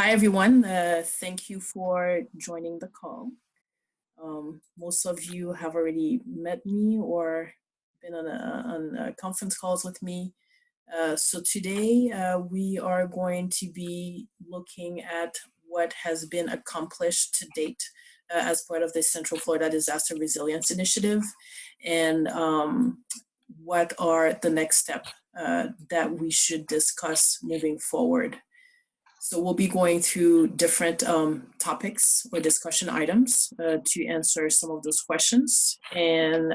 Hi, everyone. Thank you for joining the call. Most of you have already met me or been on conference calls with me. So today we are going to be looking at what has been accomplished to date as part of the Central Florida Disaster Resilience Initiative, and what are the next steps that we should discuss moving forward. So we'll be going through different topics or discussion items to answer some of those questions. And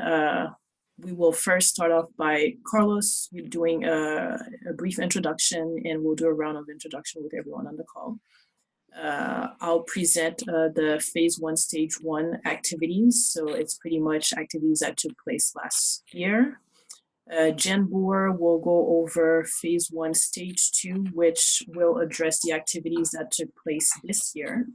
we will first start off by Carlos doing a brief introduction, and we'll do a round of introduction with everyone on the call. I'll present the phase 1, stage 1 activities. So it's pretty much activities that took place last year. Jen Boer will go over phase 1, stage 2, which will address the activities that took place this year.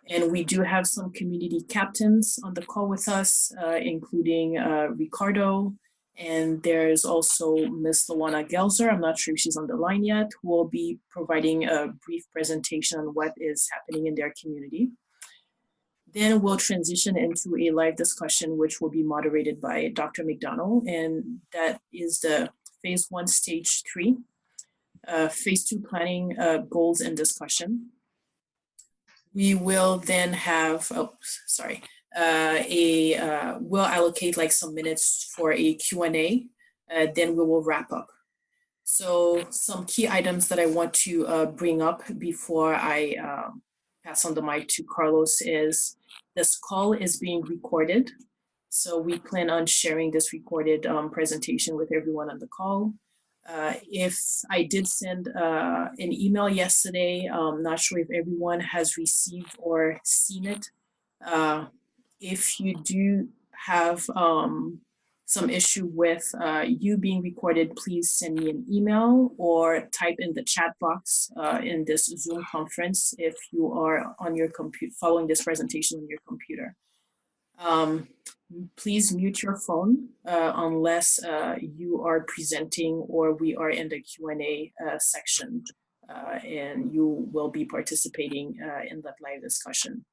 And we do have some community captains on the call with us, including Ricardo. And there's also Ms. Luana Gelzer. I'm not sure if she's on the line yet, who will be providing a brief presentation on what is happening in their community. Then we'll transition into a live discussion, which will be moderated by Dr. McDonald, and that is the phase 1, stage 3, phase 2 planning goals and discussion. We will then have, we'll allocate like some minutes for a Q&A, then we will wrap up. So some key items that I want to bring up before I pass on the mic to Carlos is this call is being recorded. So we plan on sharing this recorded presentation with everyone on the call. If I did send an email yesterday, I'm not sure if everyone has received or seen it. If you do have some issue with you being recorded, please send me an email or type in the chat box in this Zoom conference if you are on your computer, following this presentation on your computer. Please mute your phone unless you are presenting or we are in the Q&A section and you will be participating in that live discussion.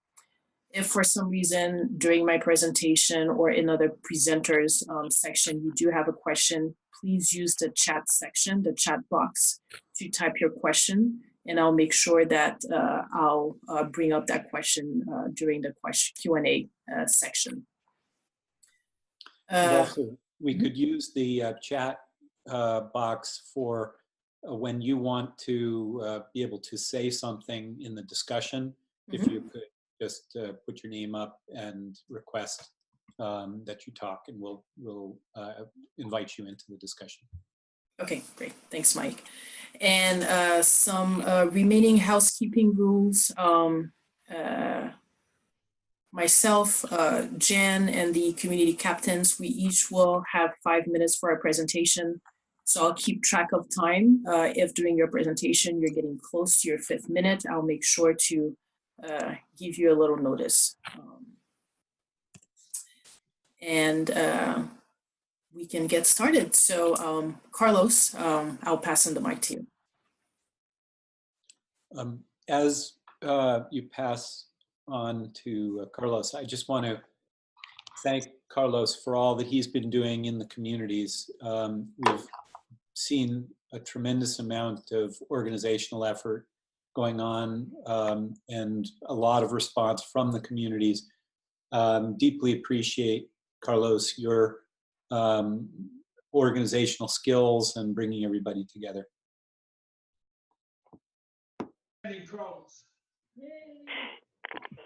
If for some reason during my presentation or in other presenters section, you do have a question, please use the chat section, the chat box, to type your question, and I'll make sure that I'll bring up that question during the Q&A section. Also, we could use the chat box for when you want to be able to say something in the discussion, if you could just put your name up and request that you talk, and we'll invite you into the discussion. Okay, great. Thanks, Mike. And some remaining housekeeping rules. Myself, Jan, and the community captains, we each will have 5 minutes for our presentation. So I'll keep track of time. If during your presentation you're getting close to your 5th minute, I'll make sure to give you a little notice. We can get started. So Carlos, I'll pass on the mic to you. As you pass on to Carlos, I just want to thank Carlos for all that he's been doing in the communities. We've seen a tremendous amount of organizational effort going on and a lot of response from the communities. Deeply appreciate, Carlos, your organizational skills and bringing everybody together.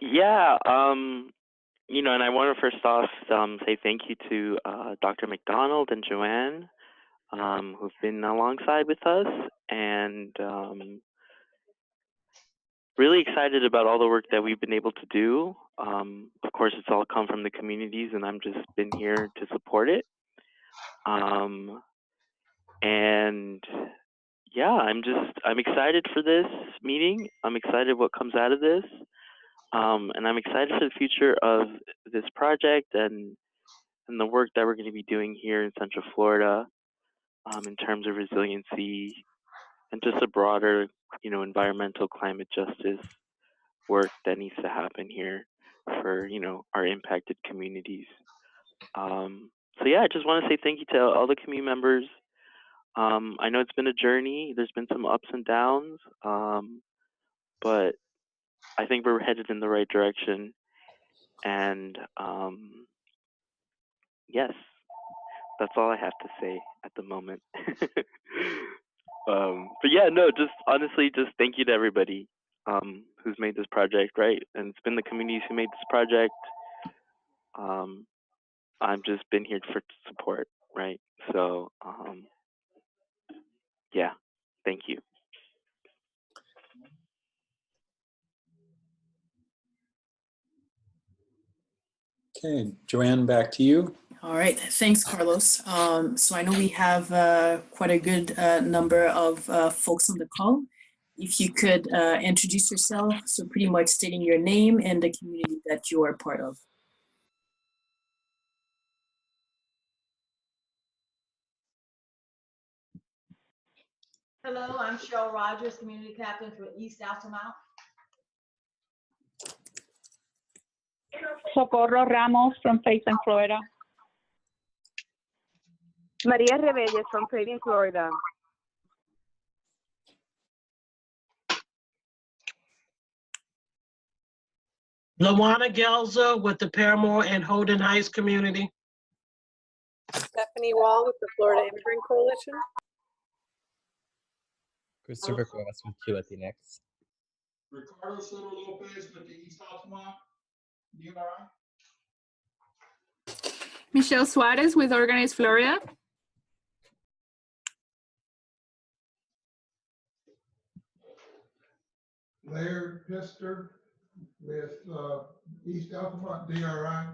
Yeah, you know, and I want to first off say thank you to Dr. McDonald and Joanne, who've been alongside with us, and really excited about all the work that we've been able to do. Of course, it's all come from the communities, and I'm just been here to support it. And yeah, I'm excited for this meeting. I'm excited what comes out of this. And I'm excited for the future of this project and the work that we're going to be doing here in Central Florida in terms of resiliency and just a broader environmental climate justice work that needs to happen here for, our impacted communities. So yeah, I just want to say thank you to all the community members. I know it's been a journey. There's been some ups and downs, but I think we're headed in the right direction. And yes, that's all I have to say at the moment. But yeah, no, just honestly, just thank you to everybody who's made this project, right? And it's been the communities who made this project. I've just been here for support, right? So yeah, thank you. Okay, Joanne, back to you. All right, thanks, Carlos. So I know we have quite a good number of folks on the call. If you could introduce yourself, so pretty much stating your name and the community that you are part of. Hello, I'm Cheryl Rogers, Community Captain for East Altamont. Socorro Ramos from Fayetteville, Florida. Maria Rebellas from Fayetteville, Florida. Lawana Gelza with the Paramore and Holden Heights community. Stephanie Wall with the Florida Immigrant Coalition. Christopher Cuevas with Q Latinx. Ricardo Soto Lopez with the East Altamont DRI. Michelle Suarez with Organize Florida. Laird Pester with East Altamont DRI.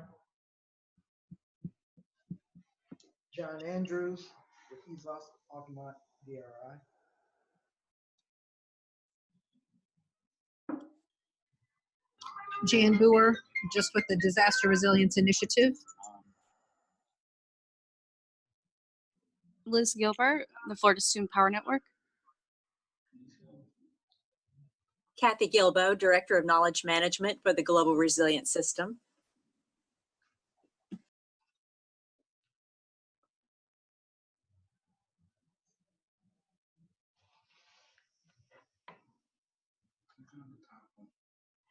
John Andrews with East Altamont DRI. Jan Boer, just with the Disaster Resilience Initiative. Liz Gilbert, the Florida Student Power Network. Kathy Gilbo, Director of Knowledge Management for the Global Resilience System.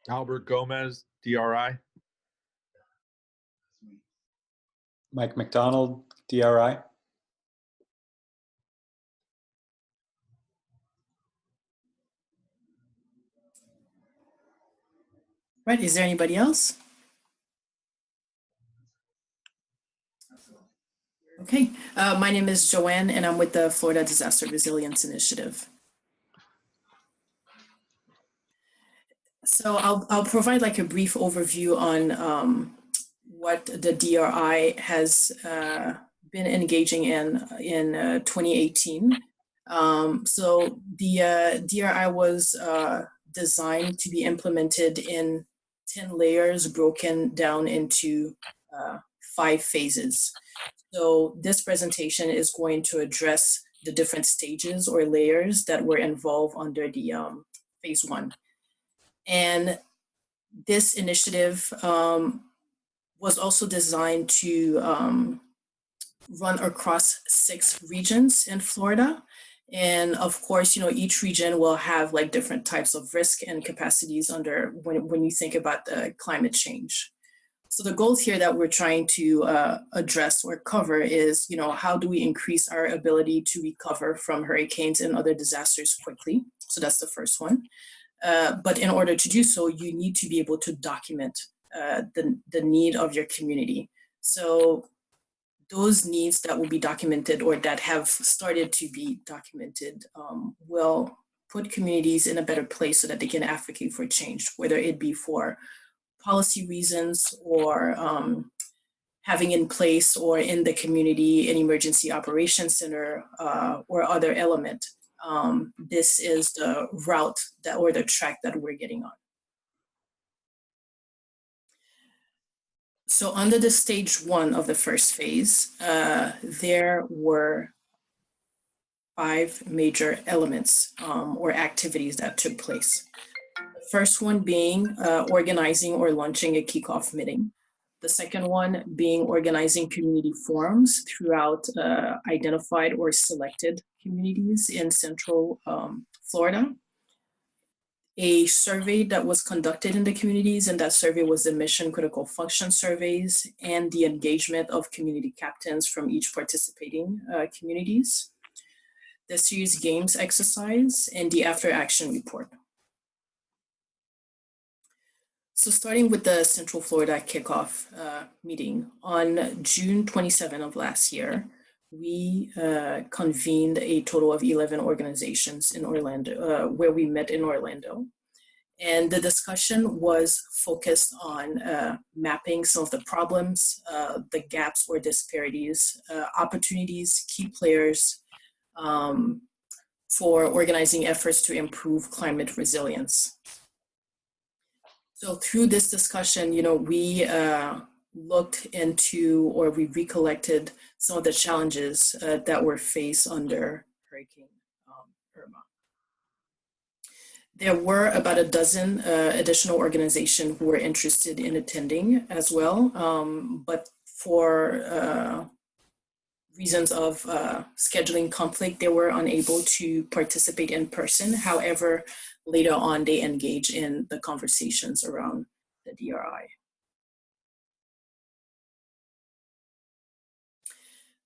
Albert Gomez, DRI. Mike McDonald, DRI. Right, is there anybody else? Okay, my name is Joanne and I'm with the Florida Disaster Resilience Initiative. So I'll provide like a brief overview on what the DRI has been engaging in 2018. So the DRI was designed to be implemented in 10 layers broken down into 5 phases. So this presentation is going to address the different stages or layers that were involved under the phase 1. And this initiative was also designed to run across 6 regions in Florida. And of course, each region will have like different types of risk and capacities under when you think about the climate change. So the goals here that we're trying to address or cover is, how do we increase our ability to recover from hurricanes and other disasters quickly? So that's the first one. But in order to do so, you need to be able to document the need of your community. So those needs that will be documented or that have started to be documented will put communities in a better place so that they can advocate for change, whether it be for policy reasons or having in place or in the community an emergency operations center or other element. This is the route or the track that we're getting on. So under the stage 1 of the first phase, there were 5 major elements or activities that took place. The first one being organizing or launching a kickoff meeting. The second one being organizing community forums throughout identified or selected communities in Central Florida. A survey that was conducted in the communities, and that survey was the mission critical function surveys and the engagement of community captains from each participating communities. The serious games exercise and the after action report. So starting with the Central Florida kickoff meeting on June 27 of last year, we convened a total of 11 organizations in Orlando, where we met in Orlando. And the discussion was focused on mapping some of the problems, the gaps or disparities, opportunities, key players for organizing efforts to improve climate resilience. So through this discussion, we looked into, or we recollected some of the challenges that were faced under Hurricane Irma. There were about a dozen additional organizations who were interested in attending as well, but for reasons of scheduling conflict, they were unable to participate in person. However, later on, they engaged in the conversations around the DRI.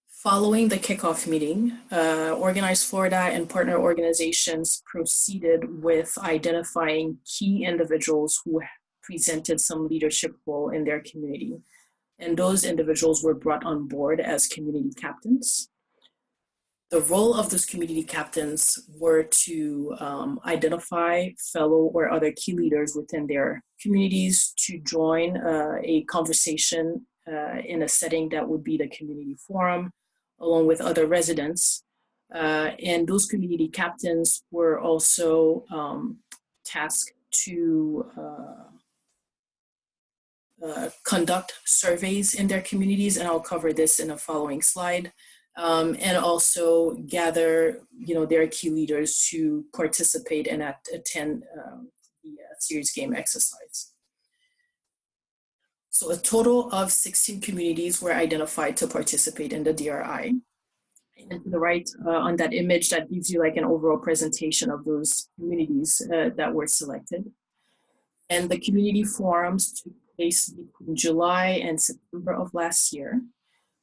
Following the kickoff meeting, Organize Florida and partner organizations proceeded with identifying key individuals who presented some leadership role in their community. And those individuals were brought on board as community captains. The role of those community captains were to identify fellow or other key leaders within their communities to join a conversation in a setting that would be the community forum, along with other residents. And those community captains were also tasked to conduct surveys in their communities, and I'll cover this in a following slide, and also gather, their key leaders to participate and attend the series game exercise. So a total of 16 communities were identified to participate in the DRI. And to the right on that image, that gives you like an overall presentation of those communities that were selected. And the community forums took place between July and September of last year.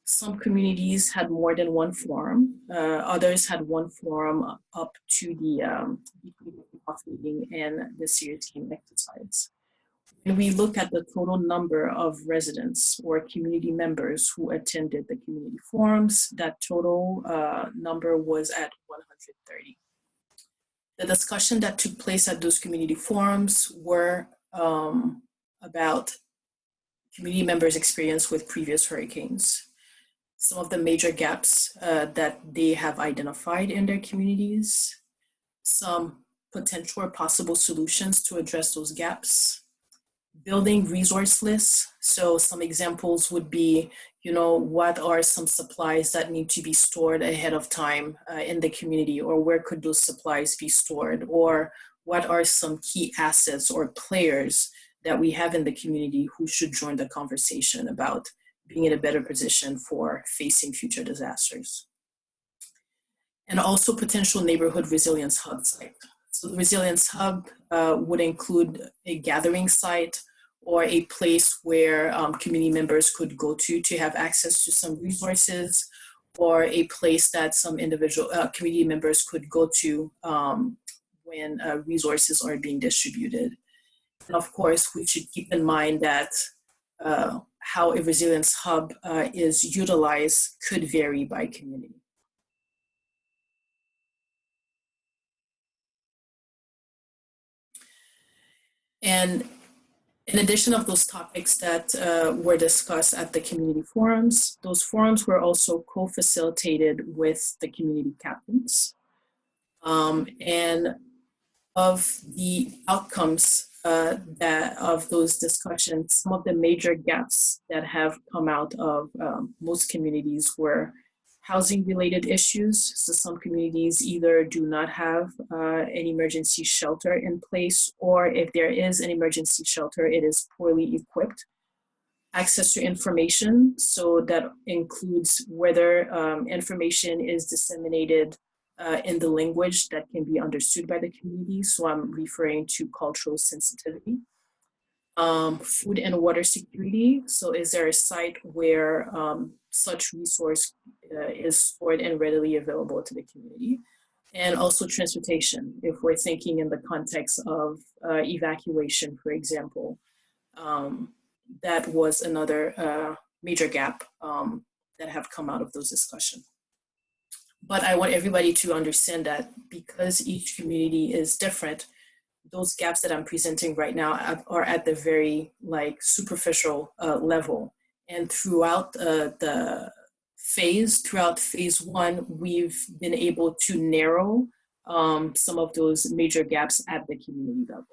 Some communities had more than one forum. Others had one forum up to the kickoff meeting and the series game exercise. When we look at the total number of residents or community members who attended the community forums, that total number was at 130. The discussion that took place at those community forums were about community members' experience with previous hurricanes, some of the major gaps that they have identified in their communities, some potential or possible solutions to address those gaps, building resource lists. So some examples would be, what are some supplies that need to be stored ahead of time in the community, or where could those supplies be stored, or what are some key assets or players that we have in the community who should join the conversation about being in a better position for facing future disasters. And also potential neighborhood resilience hub site. So the resilience hub would include a gathering site or a place where community members could go to have access to some resources, or a place that some individual community members could go to when resources are being distributed. And of course, we should keep in mind that how a resilience hub is utilized could vary by community. And in addition of those topics that were discussed at the community forums, those forums were also co-facilitated with the community captains. And of the outcomes of those discussions, some of the major gaps that have come out of most communities were Housing related issues. So some communities either do not have an emergency shelter in place, or if there is an emergency shelter, it is poorly equipped. Access to information, so that includes whether information is disseminated in the language that can be understood by the community. So I'm referring to cultural sensitivity. Food and water security. So is there a site where such resource is stored and readily available to the community? And also transportation, if we're thinking in the context of evacuation, for example. That was another major gap that have come out of those discussions. But I want everybody to understand that because each community is different, those gaps that I'm presenting right now are at the very superficial level. And throughout throughout phase one, we've been able to narrow some of those major gaps at the community level.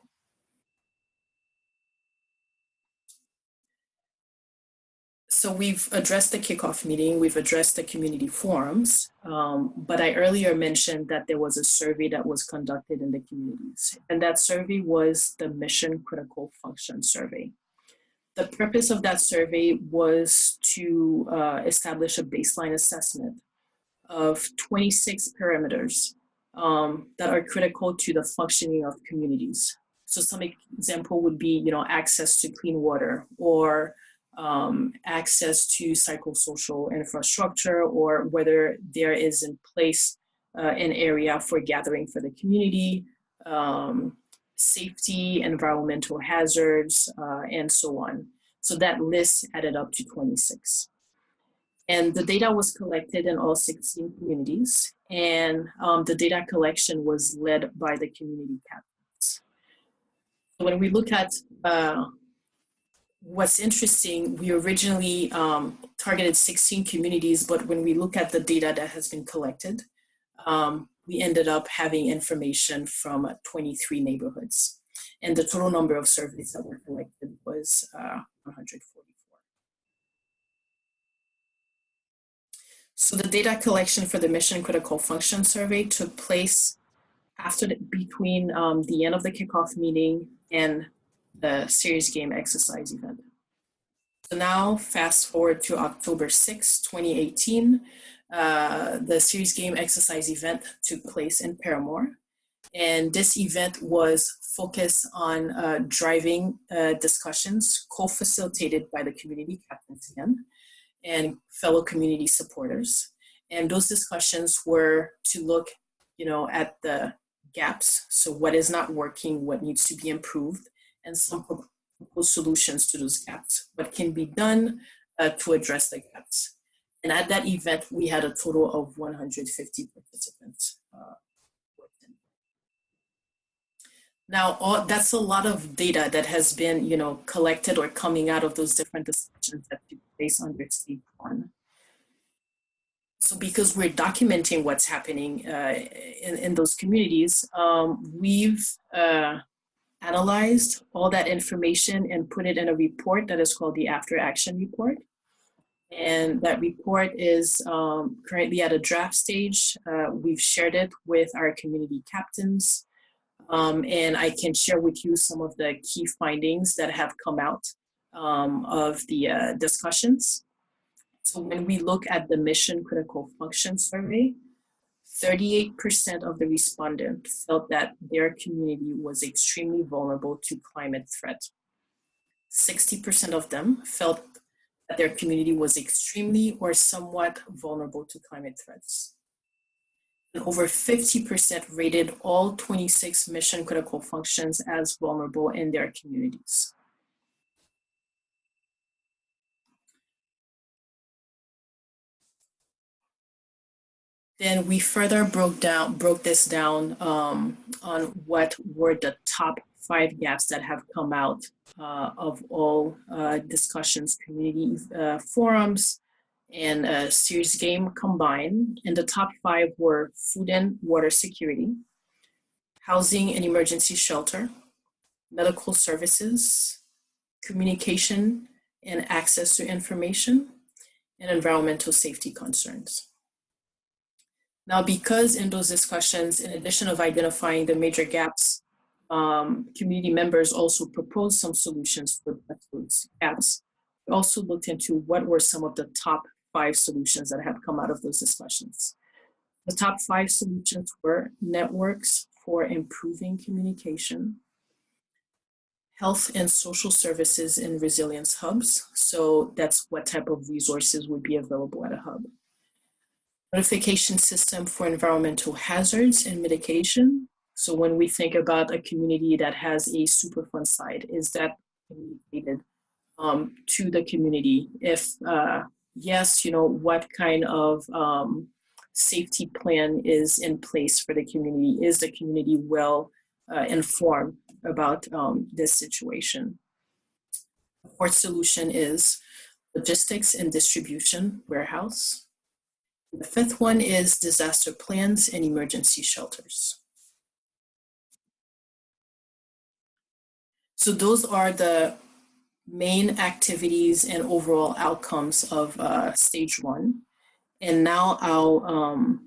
So we've addressed the kickoff meeting, we've addressed the community forums, but I earlier mentioned that there was a survey that was conducted in the communities, and that survey was the Mission Critical Function Survey. The purpose of that survey was to establish a baseline assessment of 26 parameters that are critical to the functioning of communities. So some example would be, access to clean water, or access to psychosocial infrastructure, or whether there is in place an area for gathering for the community, safety, environmental hazards, and so on. So that list added up to 26. And the data was collected in all 16 communities, and the data collection was led by the community captains. So when we look at what's interesting, we originally targeted 16 communities, but when we look at the data that has been collected, we ended up having information from 23 neighborhoods. And the total number of surveys that were collected was 144. So the data collection for the Mission Critical Function Survey took place between the end of the kickoff meeting and the series game exercise event. So now fast forward to October 6, 2018, the series game exercise event took place in Paramore. And this event was focused on driving discussions co-facilitated by the community captains again and fellow community supporters. And those discussions were to look, at the gaps. So what is not working, what needs to be improved, and some proposed solutions to those gaps. What can be done to address the gaps. And at that event, we had a total of 150 participants. Now, that's a lot of data that has been, collected or coming out of those different discussions that took place under stage one. So because we're documenting what's happening in those communities, we've analyzed all that information and put it in a report that is called the After Action Report. And that report is currently at a draft stage. We've shared it with our community captains. And I can share with you some of the key findings that have come out of the discussions. So when we look at the Mission Critical Function Survey, 38% of the respondents felt that their community was extremely vulnerable to climate threat. 60% of them felt that their community was extremely or somewhat vulnerable to climate threats. And over 50% rated all 26 mission critical functions as vulnerable in their communities. Then we further broke this down on what were the top 5 gaps that have come out of all discussions, community forums, and series game combined. And the top 5 were food and water security, housing and emergency shelter, medical services, communication and access to information, and environmental safety concerns. Now, because in those discussions, in addition of identifying the major gaps, community members also proposed some solutions for those gaps. We also looked into what were some of the top 5 solutions that have come out of those discussions. The top 5 solutions were networks for improving communication, health and social services in resilience hubs. So that's what type of resources would be available at a hub. Notification system for environmental hazards and mitigation. So when we think about a community that has a Superfund site, is that communicated to the community? If yes, what kind of safety plan is in place for the community? Is the community well informed about this situation? The fourth solution is logistics and distribution warehouse. The fifth one is disaster plans and emergency shelters. So those are the main activities and overall outcomes of stage 1. And now I'll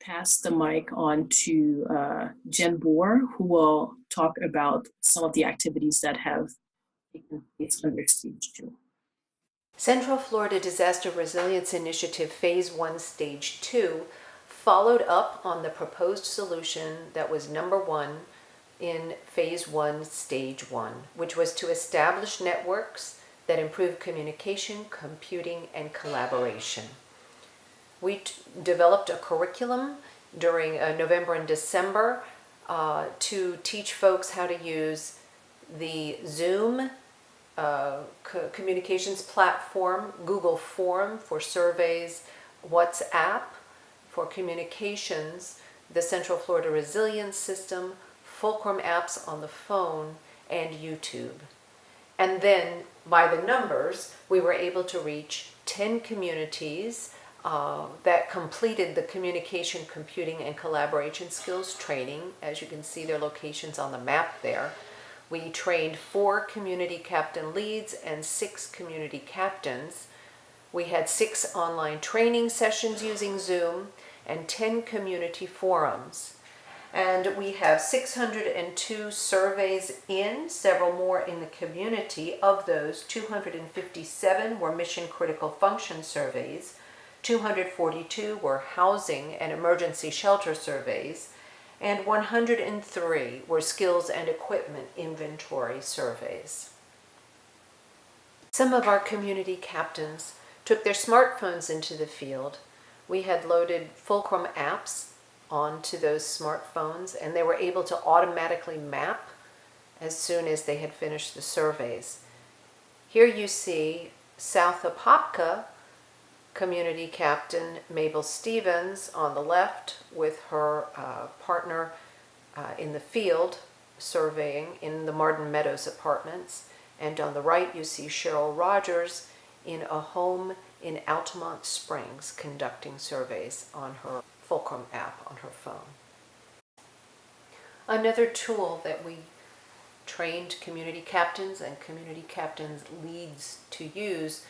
pass the mic on to Jen Boer, who will talk about some of the activities that have taken place under stage 2. Central Florida Disaster Resilience Initiative Phase 1, Stage 2 followed up on the proposed solution that was number 1 in Phase 1, Stage 1, which was to establish networks that improve communication, computing, and collaboration. We developed a curriculum during November and December to teach folks how to use the Zoom communications platform, Google Form for surveys, WhatsApp for communications, the Central Florida Resilience System, Fulcrum apps on the phone, and YouTube. And then by the numbers, we were able to reach 10 communities that completed the communication, computing, and collaboration skills training. As you can see, their locations on the map there. We trained 4 community captain leads and 6 community captains. We had 6 online training sessions using Zoom and 10 community forums. And we have 602 surveys in, several more in the community. Of those, 257 were mission critical function surveys, 242 were housing and emergency shelter surveys, and 103 were skills and equipment inventory surveys. Some of our community captains took their smartphones into the field. We had loaded Fulcrum apps onto those smartphones, and they were able to automatically map as soon as they had finished the surveys. Here you see South Apopka community captain Mabel Stevens on the left with her partner in the field surveying in the Martin Meadows apartments, and on the right you see Cheryl Rogers in a home in Altamont Springs conducting surveys on her Fulcrum app on her phone. Another tool that we trained community captains and community captains leads to use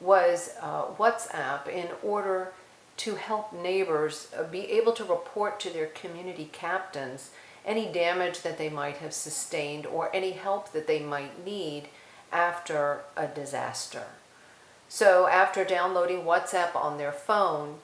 was WhatsApp, in order to help neighbors be able to report to their community captains any damage that they might have sustained or any help that they might need after a disaster. So after downloading WhatsApp on their phone,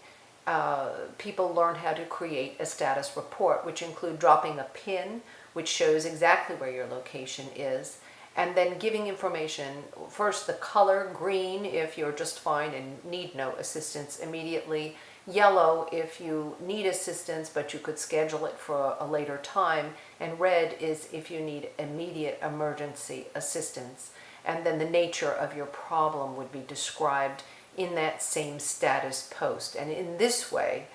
people learn how to create a status report, which include dropping a pin, which shows exactly where your location is, and then giving information, first the color, green if you're just fine and need no assistance immediately, yellow if you need assistance but you could schedule it for a later time, and red is if you need immediate emergency assistance. And then the nature of your problem would be described in that same status post. And in this way,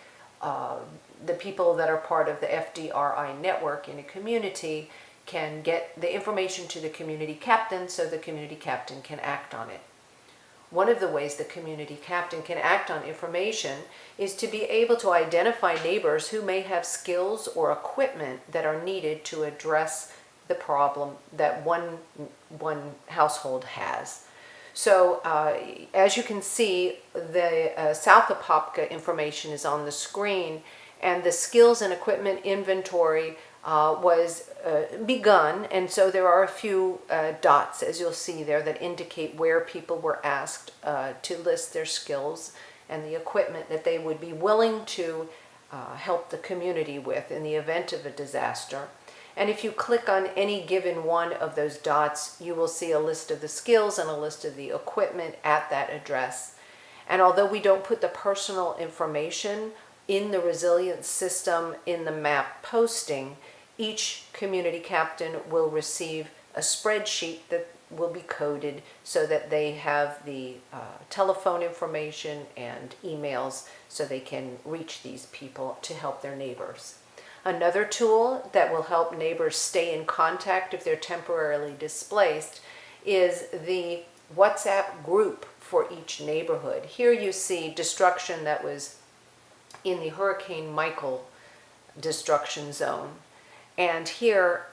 the people that are part of the FDRI network in a community can get the information to the community captain so the community captain can act on it. One of the ways the community captain can act on information is to be able to identify neighbors who may have skills or equipment that are needed to address the problem that one household has. So as you can see, the South Apopka information is on the screen, And the skills and equipment inventory was begun, and so there are a few dots, as you'll see there, that indicate where people were asked to list their skills and the equipment that they would be willing to help the community with in the event of a disaster. And if you click on any given one of those dots, you will see a list of the skills and a list of the equipment at that address. And although we don't put the personal information in the resilience system in the map posting, each community captain will receive a spreadsheet that will be coded so that they have the telephone information and emails so they can reach these people to help their neighbors. Another tool that will help neighbors stay in contact if they're temporarily displaced is the WhatsApp group for each neighborhood. Here you see destruction that was in the Hurricane Michael destruction zone. And here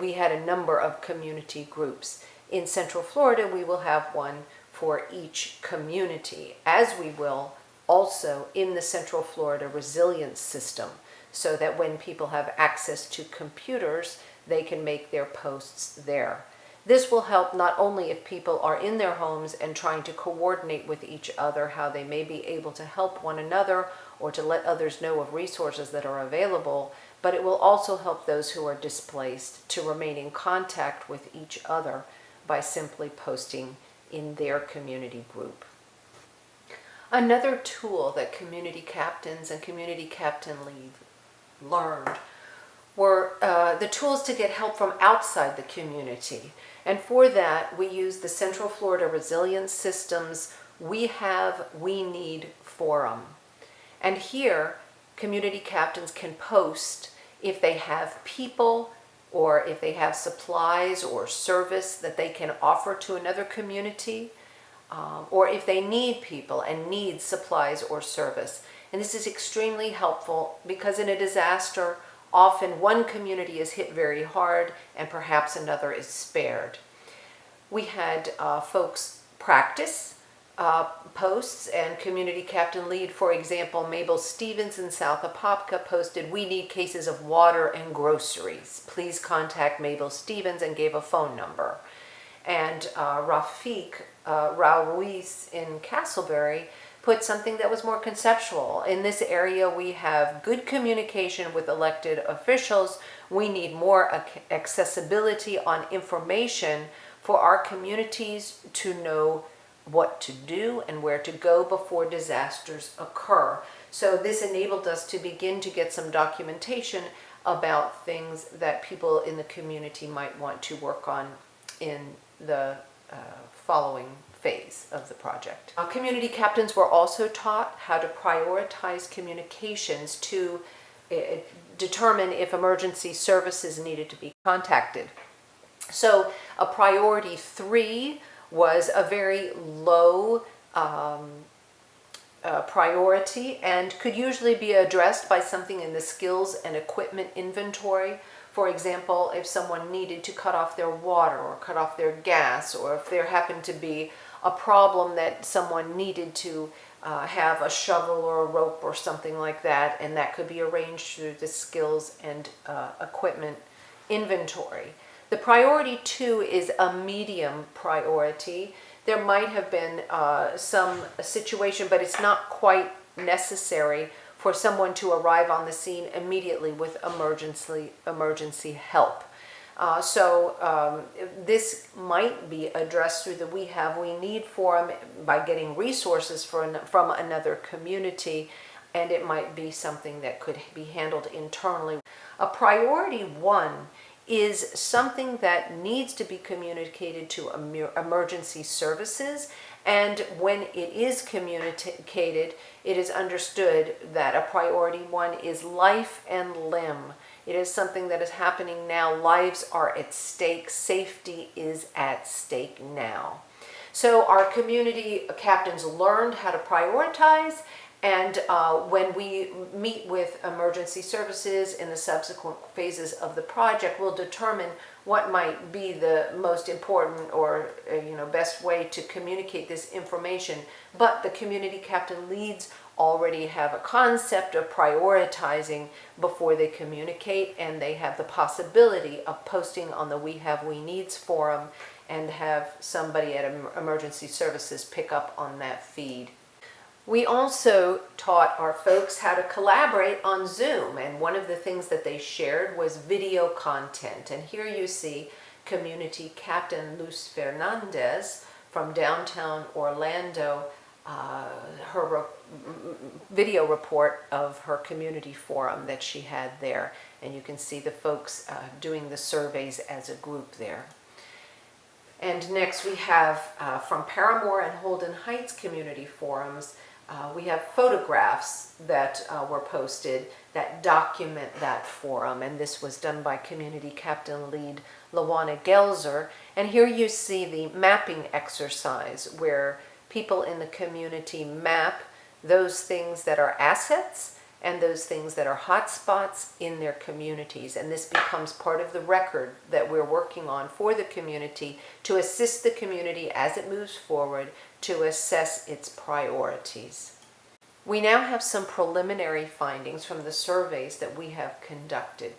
we had a number of community groups. In Central Florida, we will have one for each community, as we will also in the Central Florida Resilience System, so that when people have access to computers, they can make their posts there. This will help not only if people are in their homes and trying to coordinate with each other how they may be able to help one another or to let others know of resources that are available, but it will also help those who are displaced to remain in contact with each other by simply posting in their community group. Another tool that community captains and community captain lead learned were the tools to get help from outside the community. And for that, we use the Central Florida Resilience System's We Have, We Need forum. And here, community captains can post if they have people or if they have supplies or service that they can offer to another community, or if they need people and need supplies or service. And this is extremely helpful because in a disaster, often one community is hit very hard and perhaps another is spared. We had folks practice posts, and community captain lead, for example, Mabel Stevens in South Apopka posted, "We need cases of water and groceries. Please contact Mabel Stevens," and gave a phone number. And Rafiq Ruiz in Castleberry put something that was more conceptual. In this area, we have good communication with elected officials. We need more accessibility on information for our communities to know what to do and where to go before disasters occur. So this enabled us to begin to get some documentation about things that people in the community might want to work on in the following phase of the project. Community captains were also taught how to prioritize communications to determine if emergency services needed to be contacted. So a priority 3 was a very low priority and could usually be addressed by something in the skills and equipment inventory. For example, if someone needed to cut off their water or cut off their gas, or if there happened to be a problem that someone needed to have a shovel or a rope or something like that, and that could be arranged through the skills and equipment inventory. The priority 2 is a medium priority. There might have been some situation, but it's not quite necessary for someone to arrive on the scene immediately with emergency help. So this might be addressed through the We Have, We Need forum by getting resources from another community, and it might be something that could be handled internally. A priority 1 is something that needs to be communicated to emergency services, and when it is communicated, it is understood that a priority 1 is life and limb. It is something that is happening now. Lives are at stake. Safety is at stake now. So our community captains learned how to prioritize, and when we meet with emergency services in the subsequent phases of the project, we'll determine what might be the most important or best way to communicate this information. But the community captain leads already have a concept of prioritizing before they communicate, and they have the possibility of posting on the We Have We Needs forum and have somebody at Emergency Services pick up on that feed. We also taught our folks how to collaborate on Zoom, and one of the things that they shared was video content. And here you see Community Captain Luz Fernandez from downtown Orlando, her video report of her community forum that she had there. And you can see the folks doing the surveys as a group there. And next we have from Paramore and Holden Heights community forums, we have photographs that were posted that document that forum, and this was done by Community Captain Lead Lawana Gelzer. And here you see the mapping exercise where people in the community map those things that are assets and those things that are hotspots in their communities. And this becomes part of the record that we're working on for the community to assist the community as it moves forward to assess its priorities. We now have some preliminary findings from the surveys that we have conducted.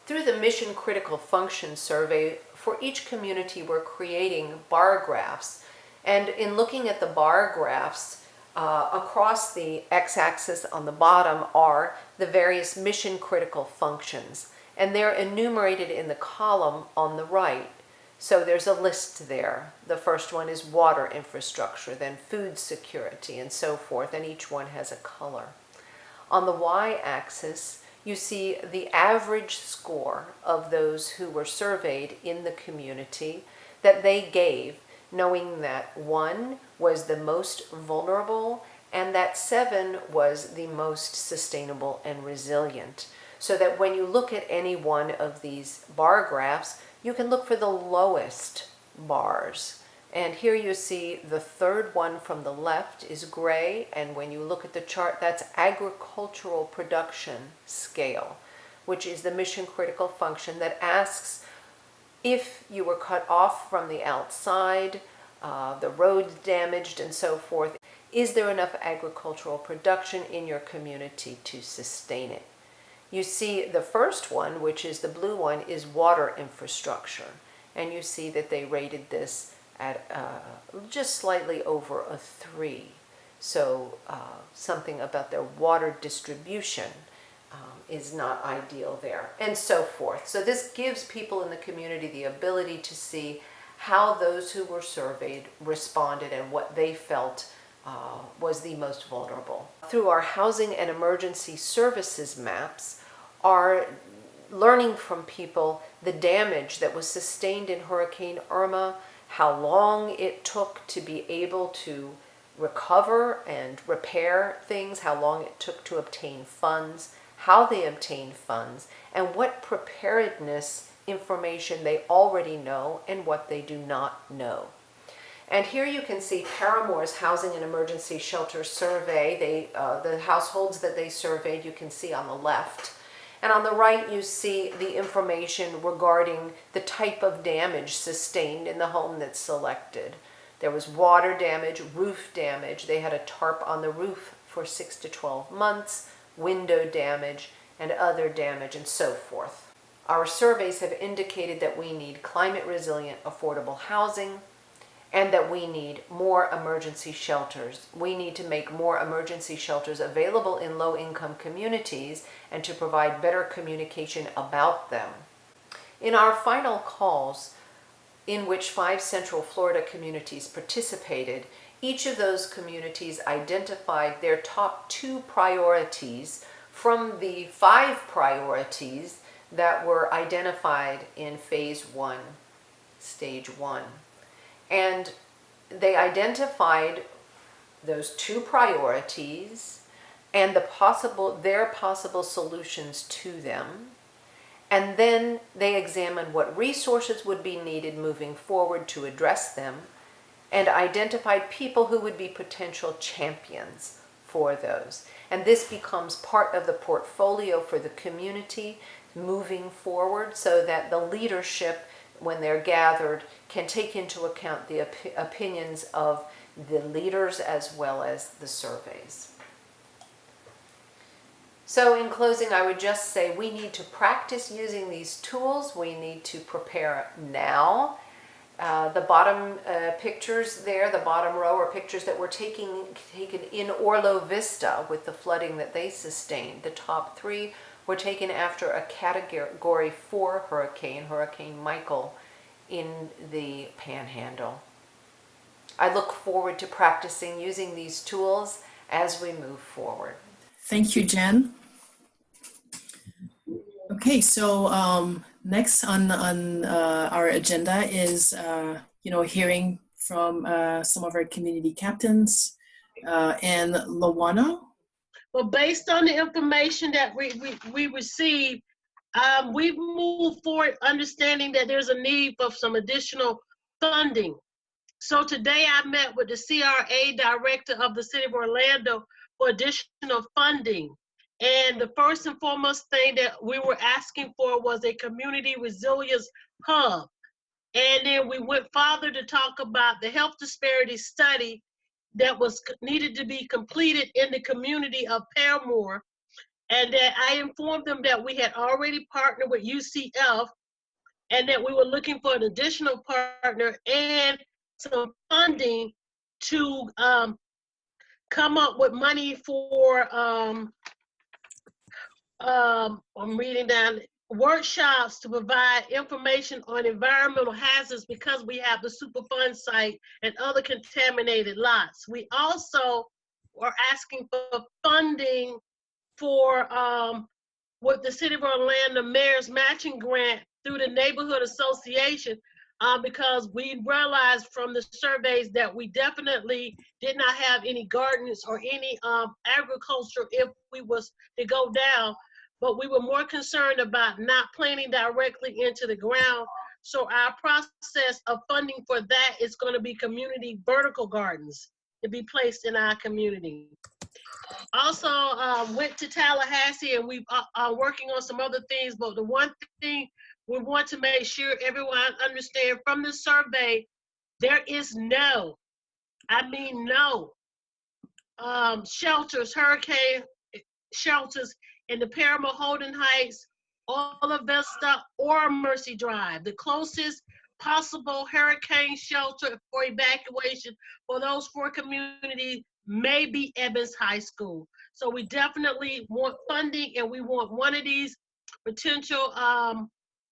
Through the Mission Critical Function Survey, for each community we're creating bar graphs. And in looking at the bar graphs, across the x-axis on the bottom are the various mission critical functions, and they're enumerated in the column on the right. So there's a list there. The first one is water infrastructure, then food security, and so forth, and each one has a color. On the y-axis, you see the average score of those who were surveyed in the community that they gave, knowing that 1 was the most vulnerable and that 7 was the most sustainable and resilient. So that when you look at any one of these bar graphs, you can look for the lowest bars. And here you see the third one from the left is gray, and when you look at the chart, that's agricultural production scale, which is the mission critical function that asks if you were cut off from the outside, the roads damaged and so forth, is there enough agricultural production in your community to sustain it? You see the first one, which is the blue one, is water infrastructure. And you see that they rated this at just slightly over a 3. So something about their water distribution is not ideal there, and so forth. So this gives people in the community the ability to see how those who were surveyed responded and what they felt was the most vulnerable. Through our housing and emergency services maps, are learning from people the damage that was sustained in Hurricane Irma, how long it took to be able to recover and repair things, how long it took to obtain funds, how they obtained funds, and what preparedness information they already know and what they do not know. And here you can see Paramore's Housing and Emergency Shelter Survey. The households that they surveyed you can see on the left. And on the right you see the information regarding the type of damage sustained in the home that's selected. There was water damage, roof damage. They had a tarp on the roof for 6 to 12 months, window damage, and other damage, and so forth. Our surveys have indicated that we need climate resilient, affordable housing, and that we need more emergency shelters. We need to make more emergency shelters available in low-income communities and to provide better communication about them. In our final calls, in which 5 Central Florida communities participated, each of those communities identified their top 2 priorities from the 5 priorities that were identified in Phase 1, Stage 1. And they identified those 2 priorities and their possible solutions to them. And then they examined what resources would be needed moving forward to address them, and identified people who would be potential champions for those. And this becomes part of the portfolio for the community moving forward, so that the leadership, when they're gathered, can take into account the opinions of the leaders as well as the surveys. So in closing, I would just say we need to practice using these tools. We need to prepare now. The bottom pictures there, the bottom row, are pictures that were taken in Orlo Vista with the flooding that they sustained. The top three were taken after a Category 4 hurricane, Hurricane Michael, in the Panhandle. I look forward to practicing using these tools as we move forward. Thank you, Jen. Okay, so next on our agenda is hearing from some of our community captains and Lawana. Well, based on the information that we received, we've moved forward understanding that there's a need for some additional funding. So today I met with the CRA director of the City of Orlando for additional funding. And the first and foremost thing that we were asking for was a community resilience hub. And then we went farther to talk about the health disparity study that was needed to be completed in the community of Paramore. And that I informed them that we had already partnered with UCF and that we were looking for an additional partner and some funding to come up with money for I'm reading down, workshops to provide information on environmental hazards because we have the Superfund site and other contaminated lots. We also are asking for funding for with the City of Orlando Mayor's Matching Grant through the Neighborhood Association because we realized from the surveys that we definitely did not have any gardens or any agriculture if we was to go down, but we were more concerned about not planting directly into the ground. So our process of funding for that is going to be community vertical gardens to be placed in our community. Also went to Tallahassee and we are working on some other things, but the one thing we want to make sure everyone understands from the survey, there is no shelters, hurricane shelters in the Paramore, Holden Heights, Orla Vista, or Mercy Drive. The closest possible hurricane shelter for evacuation for those four communities may be Evans High School. So we definitely want funding and we want one of these potential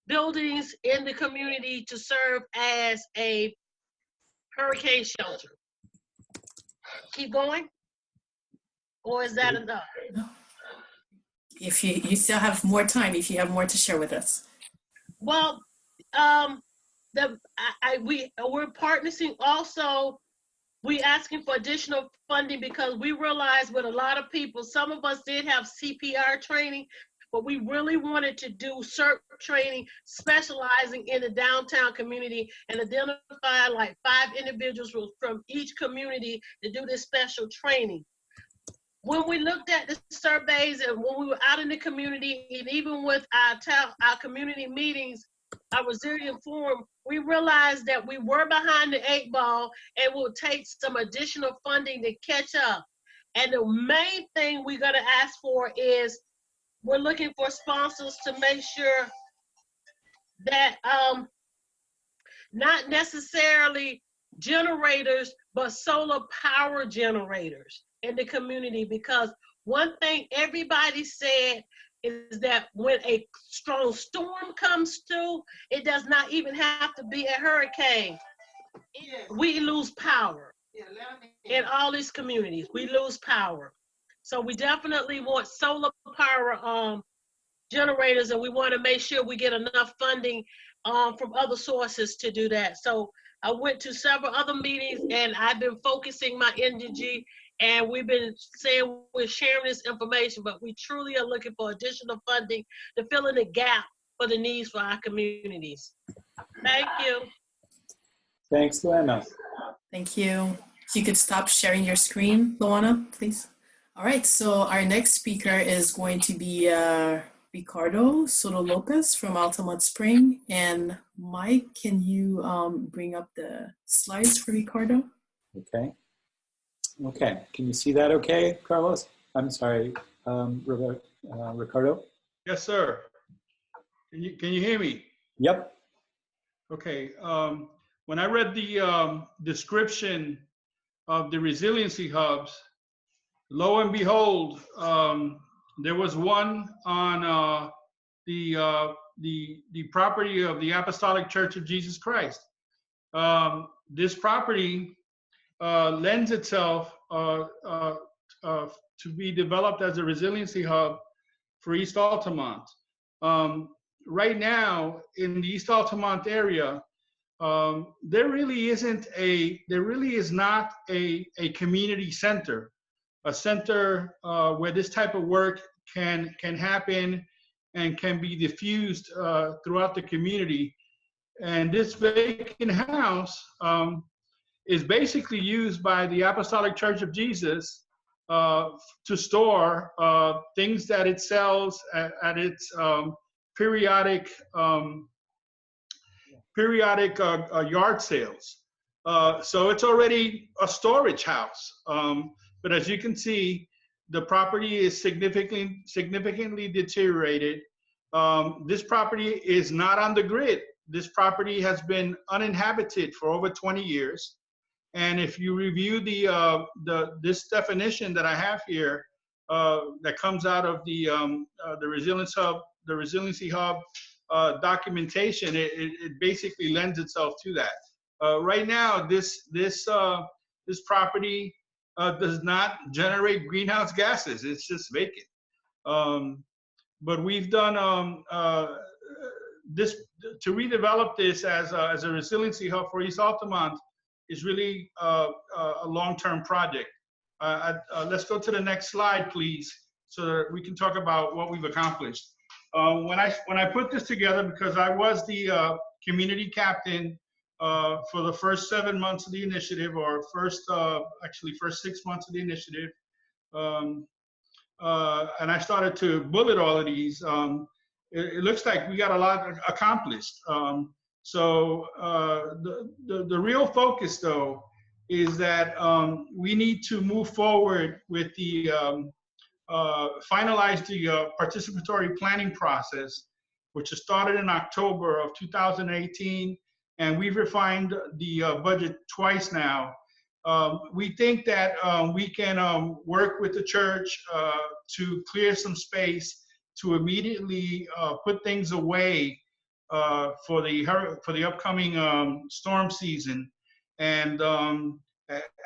buildings in the community to serve as a hurricane shelter. Keep going? Or is that enough? If you still have more time, if you have more to share with us. Well, we're partnering also. We asking for additional funding because we realized with a lot of people, some of us did have CPR training, but we really wanted to do CERT training, specializing in the downtown community and identify like 5 individuals from each community to do this special training. When we looked at the surveys and when we were out in the community, and even with our community meetings, our resilient forum, we realized that we were behind the 8 ball and will take some additional funding to catch up. And the main thing we're gonna ask for is we're looking for sponsors to make sure that not necessarily generators, but solar power generators in the community, because one thing everybody said is that when a strong storm comes through, it does not even have to be a hurricane. We lose power in all these communities. We lose power. So we definitely want solar power generators, and we want to make sure we get enough funding from other sources to do that. So I went to several other meetings and I've been focusing my energy, and we've been saying we're sharing this information, but we truly are looking for additional funding to fill in the gap for the needs for our communities. Thank you. Thanks, Luana. Thank you. If you could stop sharing your screen, Luana, please. All right, so our next speaker is going to be Ricardo Soto Lopez from Altamont Spring. And Mike, can you bring up the slides for Ricardo? Okay. Okay, can you see that okay, Carlos? I'm sorry, Ricardo? Yes, sir. Can you hear me? Yep. Okay. When I read the description of the resiliency hubs, lo and behold, there was one on the property of the Apostolic Church of Jesus Christ. This property lends itself to be developed as a resiliency hub for East Altamont. Right now, in the East Altamont area, there really is not a community center, a center where this type of work can happen and can be diffused throughout the community. And this vacant house is basically used by the Apostolic Church of Jesus to store things that it sells at its periodic yard sales. So it's already a storage house. But as you can see, the property is significantly deteriorated. This property is not on the grid. This property has been uninhabited for over 20 years. And if you review this definition that I have here, that comes out of the resiliency hub documentation, it basically lends itself to that. Right now, this property does not generate greenhouse gases. It's just vacant. But we've done this to redevelop this as a resiliency hub for East Altamont is really a long-term project. Let's go to the next slide, please, so that we can talk about what we've accomplished. When I put this together, because I was the community captain for the first 7 months of the initiative, or first 6 months of the initiative, and I started to bullet all of these, it looks like we got a lot accomplished. So the real focus, though, is that we need to move forward with the finalize the participatory planning process, which has started in October of 2018, and we've refined the budget twice now. We think that we can work with the church to clear some space to immediately put things away for the upcoming storm season, and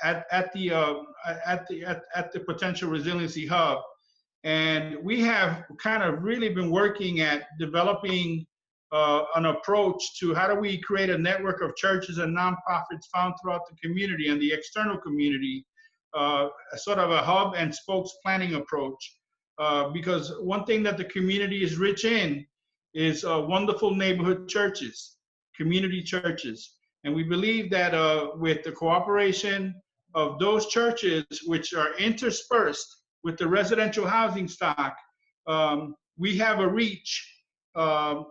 at the potential resiliency hub. And we have kind of really been working at developing an approach to how do we create a network of churches and nonprofits found throughout the community and the external community, sort of a hub and spokes planning approach. Because one thing that the community is rich in is wonderful neighborhood churches, community churches. And we believe that with the cooperation of those churches, which are interspersed with the residential housing stock, we have a reach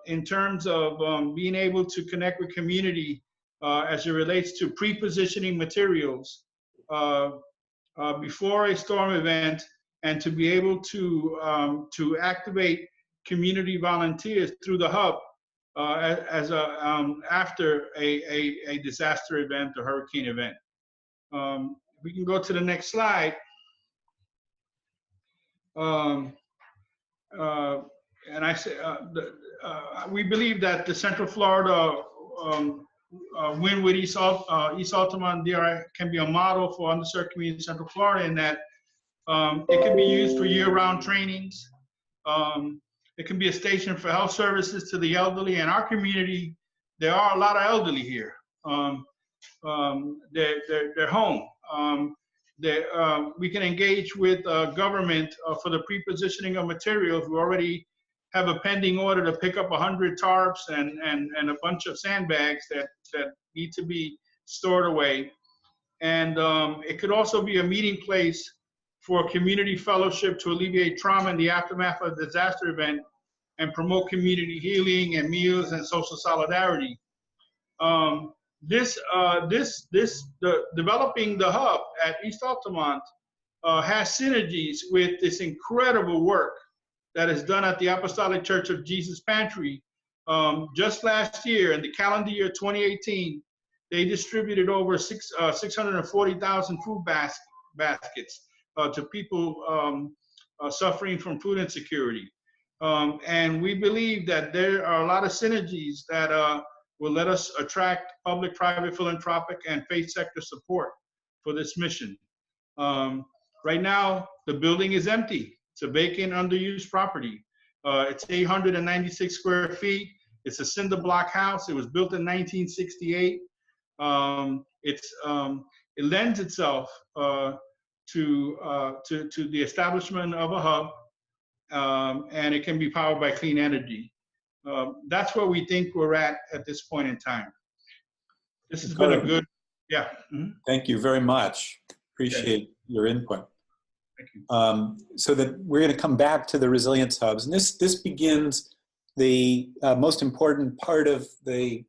in terms of being able to connect with community as it relates to pre-positioning materials before a storm event, and to be able to activate community volunteers through the hub after a disaster event or hurricane event. We can go to the next slide. And I say we believe that the Central Florida Win with East Altamont DRI can be a model for underserved communities in Central Florida, in that it can be used for year-round trainings. It can be a station for health services to the elderly. In our community, there are a lot of elderly here. They're home. We can engage with government for the pre-positioning of materials. We already have a pending order to pick up 100 tarps and a bunch of sandbags that need to be stored away. And it could also be a meeting place for community fellowship to alleviate trauma in the aftermath of a disaster event and promote community healing and meals and social solidarity. developing the hub at East Altamont has synergies with this incredible work that is done at the Apostolic Church of Jesus Pantry. Just last year, in the calendar year 2018, they distributed over 640,000 food baskets to people suffering from food insecurity. And we believe that there are a lot of synergies that will let us attract public, private, philanthropic, and faith sector support for this mission. Right now, the building is empty. It's a vacant, underused property. It's 896 square feet. It's a cinder block house. It was built in 1968. It lends itself to the establishment of a hub, and it can be powered by clean energy. That's where we think we're at this point in time. This has been a good, yeah. Mm-hmm. Thank you very much. Appreciate your input. Thank you. So that we're going to come back to the resilience hubs, and this begins the most important part of the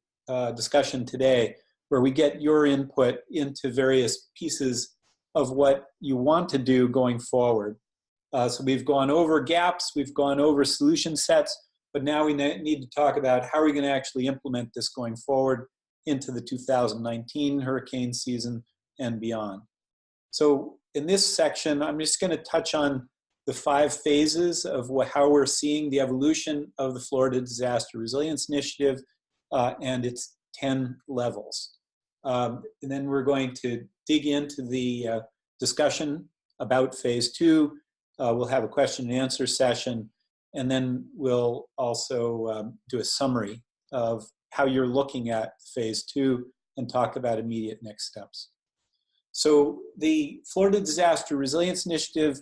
discussion today, where we get your input into various pieces of what you want to do going forward. So we've gone over gaps, we've gone over solution sets, but now we need to talk about how are we going to actually implement this going forward into the 2019 hurricane season and beyond. So in this section, I'm just going to touch on the 5 phases of how we're seeing the evolution of the Florida Disaster Resilience Initiative and its 10 levels. And then we're going to dig into the discussion about phase 2. We'll have a question and answer session, and then we'll also do a summary of how you're looking at phase 2 and talk about immediate next steps. So the Florida Disaster Resilience Initiative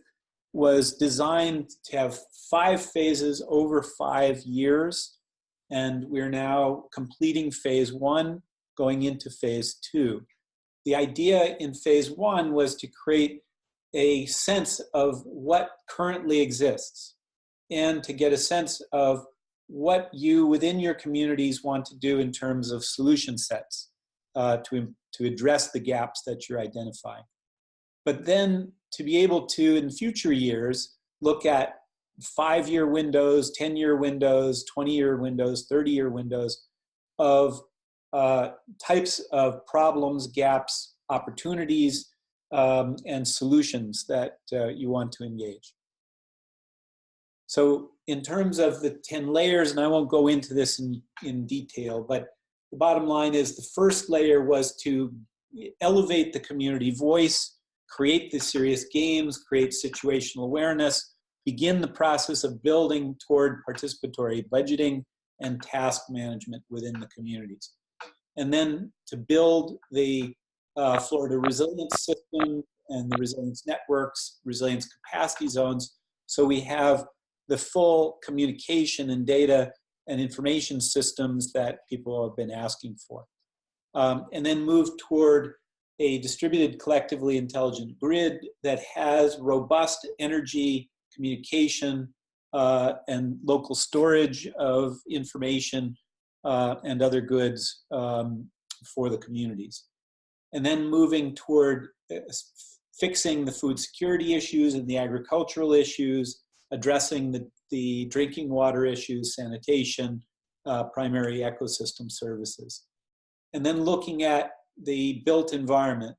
was designed to have 5 phases over 5 years, and we're now completing phase 1, going into phase 2. The idea in phase 1 was to create a sense of what currently exists and to get a sense of what you within your communities want to do in terms of solution sets to address the gaps that you're identifying. But then to be able to, in future years, look at 5-year windows, 10-year windows, 20-year windows, 30-year windows of types of problems, gaps, opportunities, and solutions that you want to engage. So in terms of the 10 layers, and I won't go into this in detail, but the bottom line is the first layer was to elevate the community voice, create the serious games, create situational awareness, begin the process of building toward participatory budgeting and task management within the communities. And then to build the Florida resilience system and the resilience networks, resilience capacity zones, so we have the full communication and data and information systems that people have been asking for. And then move toward a distributed, collectively intelligent grid that has robust energy, communication, and local storage of information and other goods for the communities. And then moving toward fixing the food security issues and the agricultural issues, addressing the drinking water issues, sanitation, primary ecosystem services. And then looking at the built environment.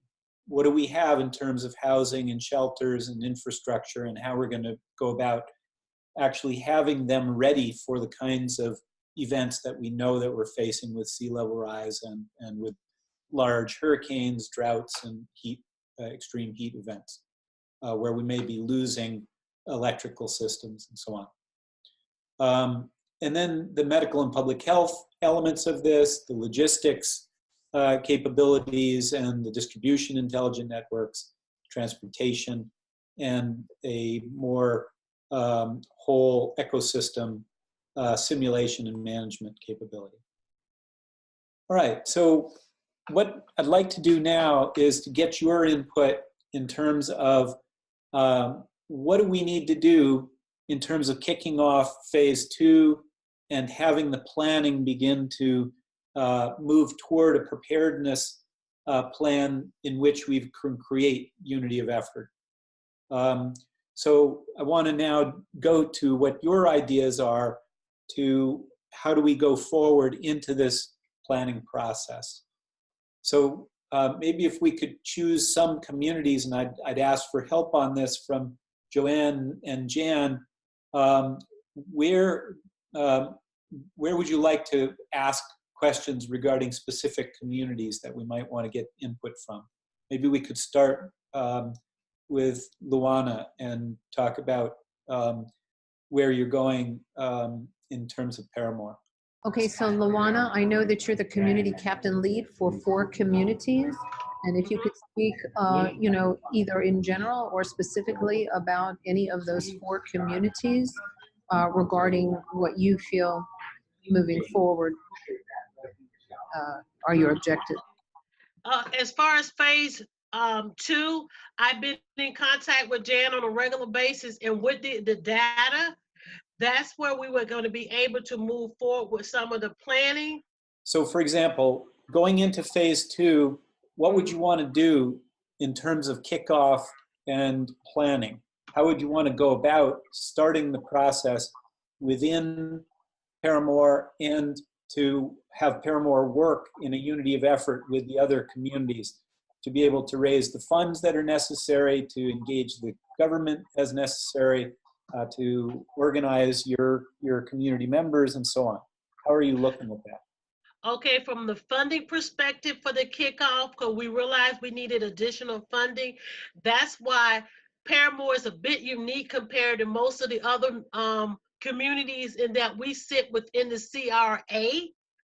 What do we have in terms of housing and shelters and infrastructure, and how we're going to go about actually having them ready for the kinds of events that we know that we're facing with sea level rise and with large hurricanes, droughts, and heat, extreme heat events, where we may be losing electrical systems and so on. And then the medical and public health elements of this, the logistics capabilities and the distribution intelligent networks, transportation, and a more whole ecosystem simulation and management capability. All right, so what I'd like to do now is to get your input in terms of what do we need to do in terms of kicking off phase 2 and having the planning begin to move toward a preparedness plan in which we can create unity of effort. So I want to now go to what your ideas are to how do we go forward into this planning process. So maybe if we could choose some communities, and I'd ask for help on this from Joanne and Jan, where would you like to ask questions regarding specific communities that we might want to get input from? Maybe we could start with Luana and talk about where you're going in terms of Paramore. Okay, so Luana, I know that you're the community captain lead for 4 communities. And if you could speak, you know, either in general or specifically about any of those 4 communities regarding what you feel moving forward are your objectives. As far as phase 2, I've been in contact with Jan on a regular basis, and with the data, that's where we were going to be able to move forward with some of the planning. So for example, going into phase 2, what would you want to do in terms of kickoff and planning? How would you want to go about starting the process within Paramore and to have Paramore work in a unity of effort with the other communities to be able to raise the funds that are necessary, to engage the government as necessary, to organize your community members and so on? How are you looking at that? Okay, from the funding perspective for the kickoff, because we realized we needed additional funding. That's why Paramore is a bit unique compared to most of the other communities in that we sit within the CRA,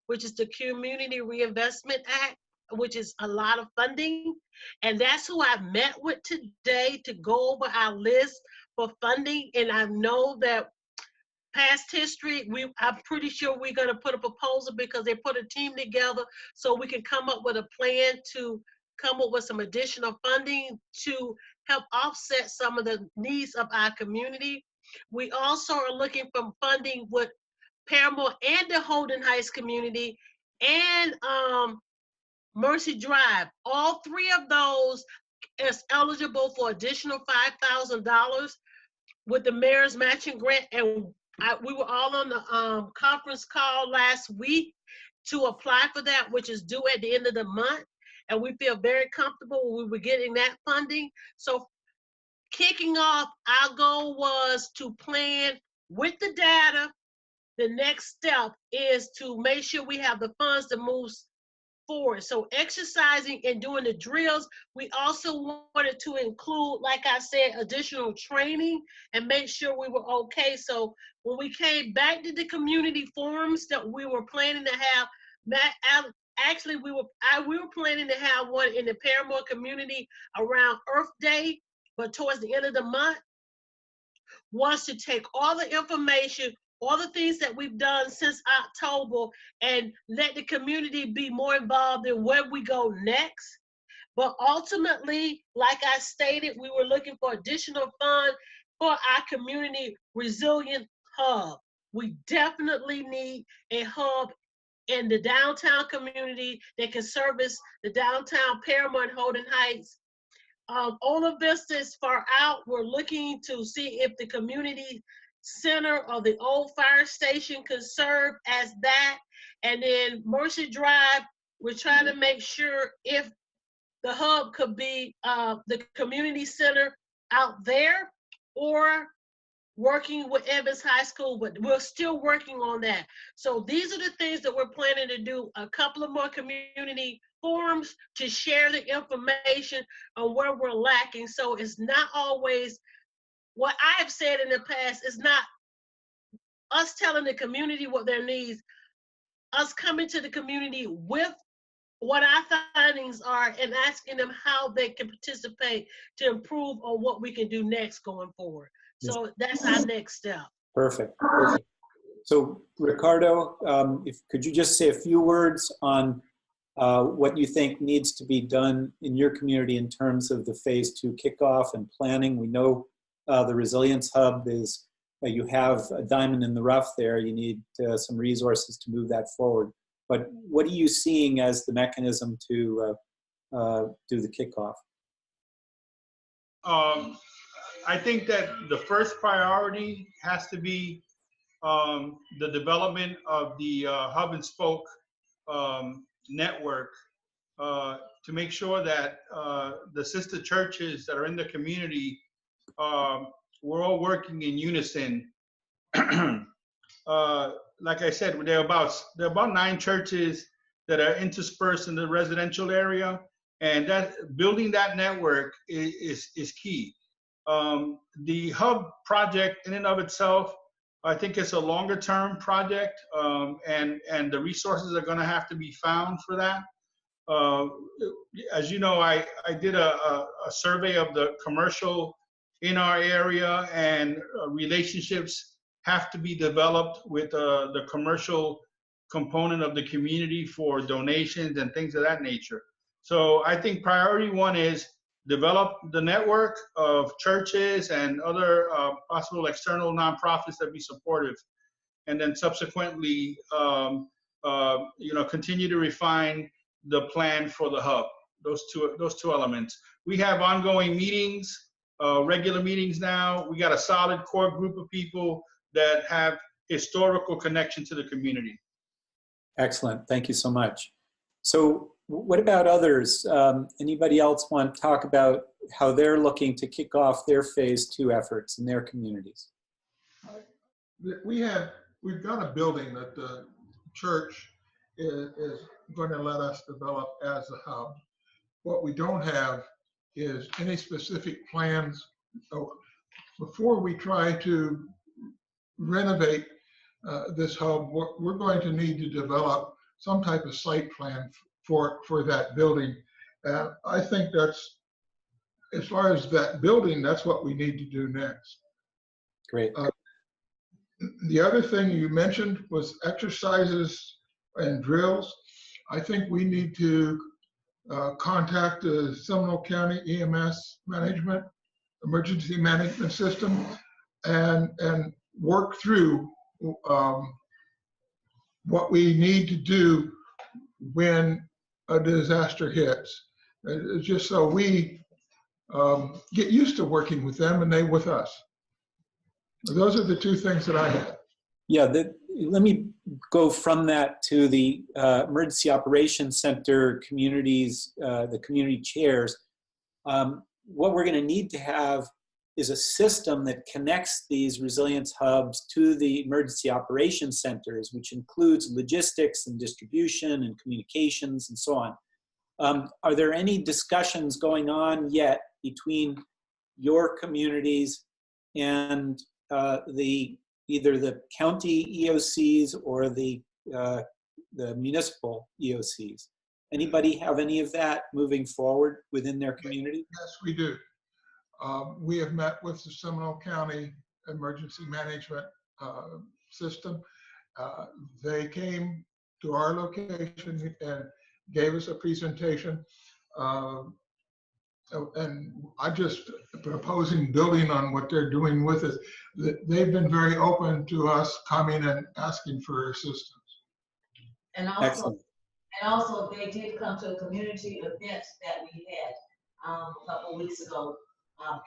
which is the Community Reinvestment Act, which is a lot of funding. And that's who I met with today to go over our list for funding. And I know that past history, I'm pretty sure we're going to put a proposal because they put a team together so we can come up with a plan to come up with some additional funding to help offset some of the needs of our community. We also are looking for funding with Paramore and the Holden Heights community and Mercy Drive. All 3 of those is eligible for additional $5,000 with the mayor's matching grant, and we were all on the conference call last week to apply for that, which is due at the end of the month, and we feel very comfortable we were getting that funding. So kicking off, our goal was to plan with the data. The next step is to make sure we have the funds to move forward. So exercising and doing the drills, we also wanted to include, like I said, additional training and make sure we were okay. So when we came back to the community forums that we were planning to have, actually we were planning to have one in the Paramore community around Earth Day, but towards the end of the month, wants to take all the information, all the things that we've done since October, and let the community be more involved in where we go next. But ultimately, like I stated, we were looking for additional funds for our community resilient hub. We definitely need a hub in the downtown community that can service the downtown Paramore and Holden Heights. Ola Vista is far out. We're looking to see if the community center or the old fire station could serve as that. And then Mercy Drive, we're trying to make sure if the hub could be the community center out there or working with Evans High School, but we're still working on that. So these are the things that we're planning to do, a couple of more community forums to share the information on where we're lacking. So it's not always what I've said in the past. It's not us telling the community what their needs, us coming to the community with what our findings are and asking them how they can participate to improve on what we can do next going forward. So that's our next step. Perfect. Perfect. So Ricardo, could you just say a few words on what you think needs to be done in your community in terms of the phase 2 kickoff and planning? We know the Resilience Hub is, you have a diamond in the rough there. You need some resources to move that forward. But what are you seeing as the mechanism to do the kickoff? I think that the first priority has to be the development of the hub and spoke network to make sure that the sister churches that are in the community, we're all working in unison. Like I said, there are about 9 churches that are interspersed in the residential area, and that building that network is key. The hub project in and of itself, I think it's a longer term project, and the resources are going to have to be found for that. As you know, I did a survey of the commercial in our area, and relationships have to be developed with the commercial component of the community for donations and things of that nature. So I think priority 1 is develop the network of churches and other possible external nonprofits that be supportive, and then subsequently, continue to refine the plan for the hub. Those two elements. We have ongoing meetings, regular meetings now. We got a solid core group of people that have historical connection to the community. Excellent. Thank you so much. So what about others? Anybody else want to talk about how they're looking to kick off their phase 2 efforts in their communities? We've got a building that the church is going to let us develop as a hub. What we don't have is any specific plans. Before we try to renovate this hub, we're going to need to develop some type of site plan for that building. I think that's, as far as that building, that's what we need to do next. Great. The other thing you mentioned was exercises and drills. I think we need to contact the Seminole County EMS management, emergency management system, and work through what we need to do when a disaster hits, just so we get used to working with them and they with us. Those are the 2 things that I had. Yeah, let me go from that to the Emergency Operations Center communities, the community chairs. What we're going to need to have is a system that connects these resilience hubs to the emergency operations centers, which includes logistics and distribution and communications and so on. Are there any discussions going on yet between your communities and either the county EOCs or the municipal EOCs? Anybody have any of that moving forward within their community? Yes, we do. We have met with the Seminole County Emergency Management System. They came to our location and gave us a presentation. And I'm just proposing building on what they're doing with it. They've been very open to us coming and asking for assistance. And also they did come to a community event that we had a couple of weeks ago,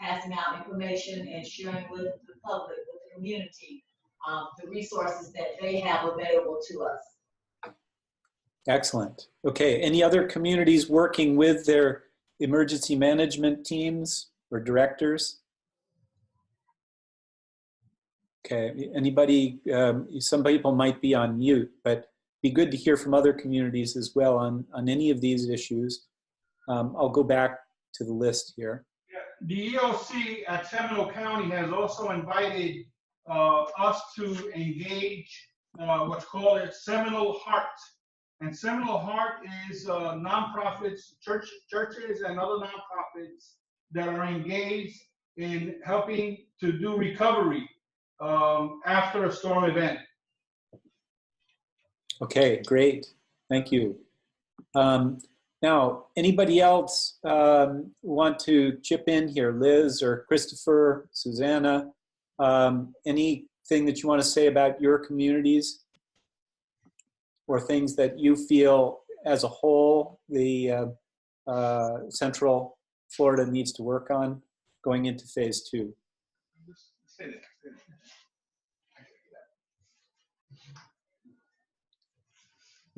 passing out information and sharing with the public, with the community, the resources that they have available to us. Excellent. Okay, any other communities working with their emergency management teams or directors? Okay, anybody, some people might be on mute, but be good to hear from other communities as well on any of these issues. I'll go back to the list here. The EOC at Seminole County has also invited us to engage what's called a Seminole Heart. And Seminole Heart is nonprofits, churches and other nonprofits that are engaged in helping to do recovery after a storm event. Okay, great. Thank you. Now, anybody else want to chip in here? Liz or Christopher, Susanna, anything that you want to say about your communities? or things that you feel as a whole the Central Florida needs to work on going into phase 2?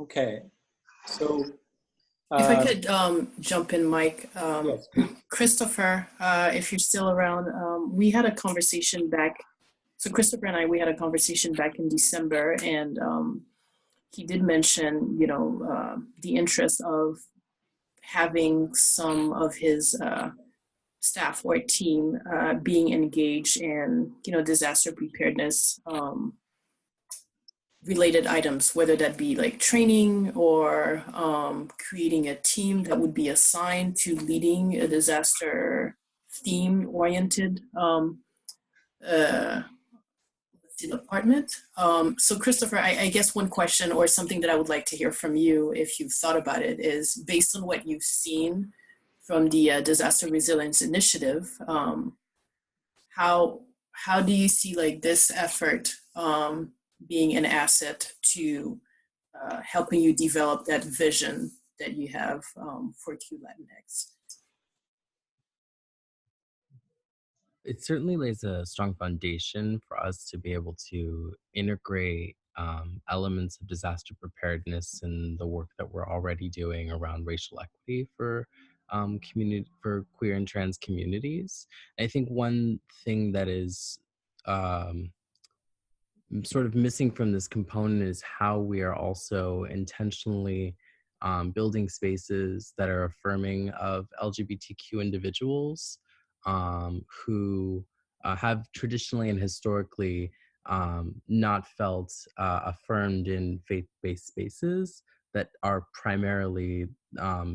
Okay, so If I could jump in, Mike. yes. Christopher, if you're still around, we had a conversation back. So Christopher and I, we had a conversation back in December, and he did mention, the interest of having some of his staff or team being engaged in, disaster preparedness related items, whether that be like training or creating a team that would be assigned to leading a disaster theme oriented department. So Christopher, I guess one question or something that I would like to hear from you, if you've thought about it, is based on what you've seen from the Disaster Resilience Initiative, how do you see like this effort being an asset to helping you develop that vision that you have for Q Latinx? It certainly lays a strong foundation for us to be able to integrate elements of disaster preparedness and the work that we're already doing around racial equity for queer and trans communities. I think one thing that is sort of missing from this component is how we are also intentionally building spaces that are affirming of LGBTQ individuals who have traditionally and historically not felt affirmed in faith-based spaces that are primarily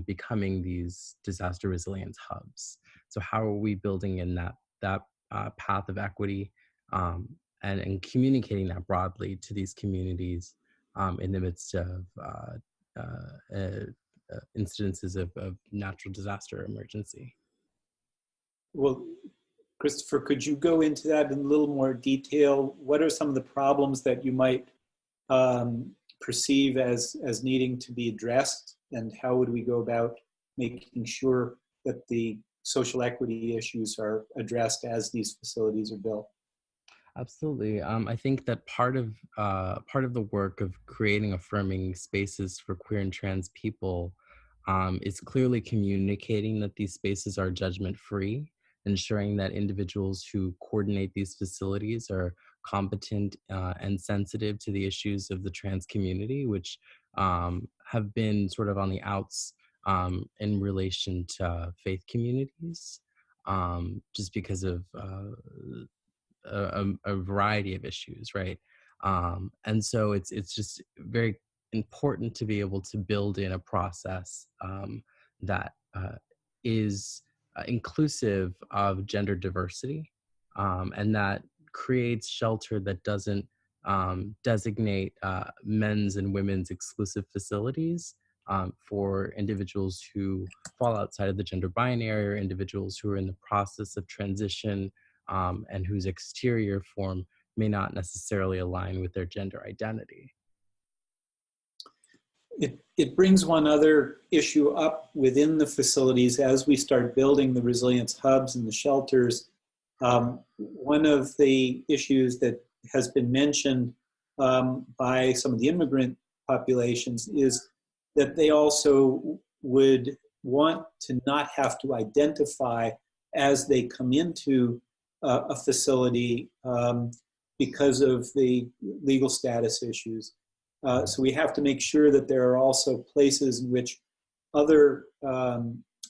becoming these disaster resilience hubs. So how are we building in that path of equity and communicating that broadly to these communities in the midst of incidences of natural disaster emergency? Well, Christopher, could you go into that in a little more detail? What are some of the problems that you might perceive as needing to be addressed, and how would we go about making sure that the social equity issues are addressed as these facilities are built? Absolutely. I think that part of the work of creating affirming spaces for queer and trans people is clearly communicating that these spaces are judgment-free, ensuring that individuals who coordinate these facilities are competent and sensitive to the issues of the trans community, which have been sort of on the outs in relation to faith communities, just because of a variety of issues, right? And so it's just very important to be able to build in a process that is inclusive of gender diversity, and that creates shelter that doesn't designate men's and women's exclusive facilities for individuals who fall outside of the gender binary, or individuals who are in the process of transition and whose exterior form may not necessarily align with their gender identity. It brings one other issue up within the facilities as we start building the resilience hubs and the shelters. One of the issues that has been mentioned by some of the immigrant populations is that they also would want to not have to identify as they come into a facility because of the legal status issues. So we have to make sure that there are also places in which other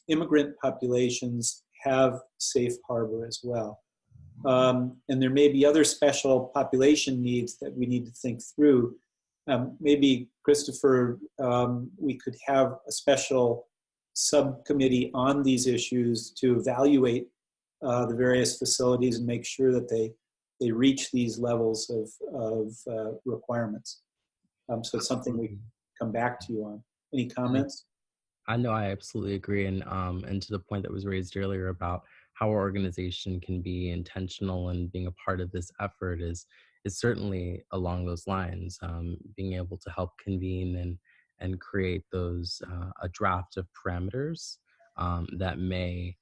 immigrant populations have safe harbor as well. And there may be other special population needs that we need to think through. Maybe, Christopher, we could have a special subcommittee on these issues to evaluate the various facilities and make sure that they reach these levels of requirements. So it's something we come back to you on. Any comments? I know, I absolutely agree. And to the point that was raised earlier about how our organization can be intentional in being a part of this effort is is certainly along those lines, being able to help convene and create those a draft of parameters that may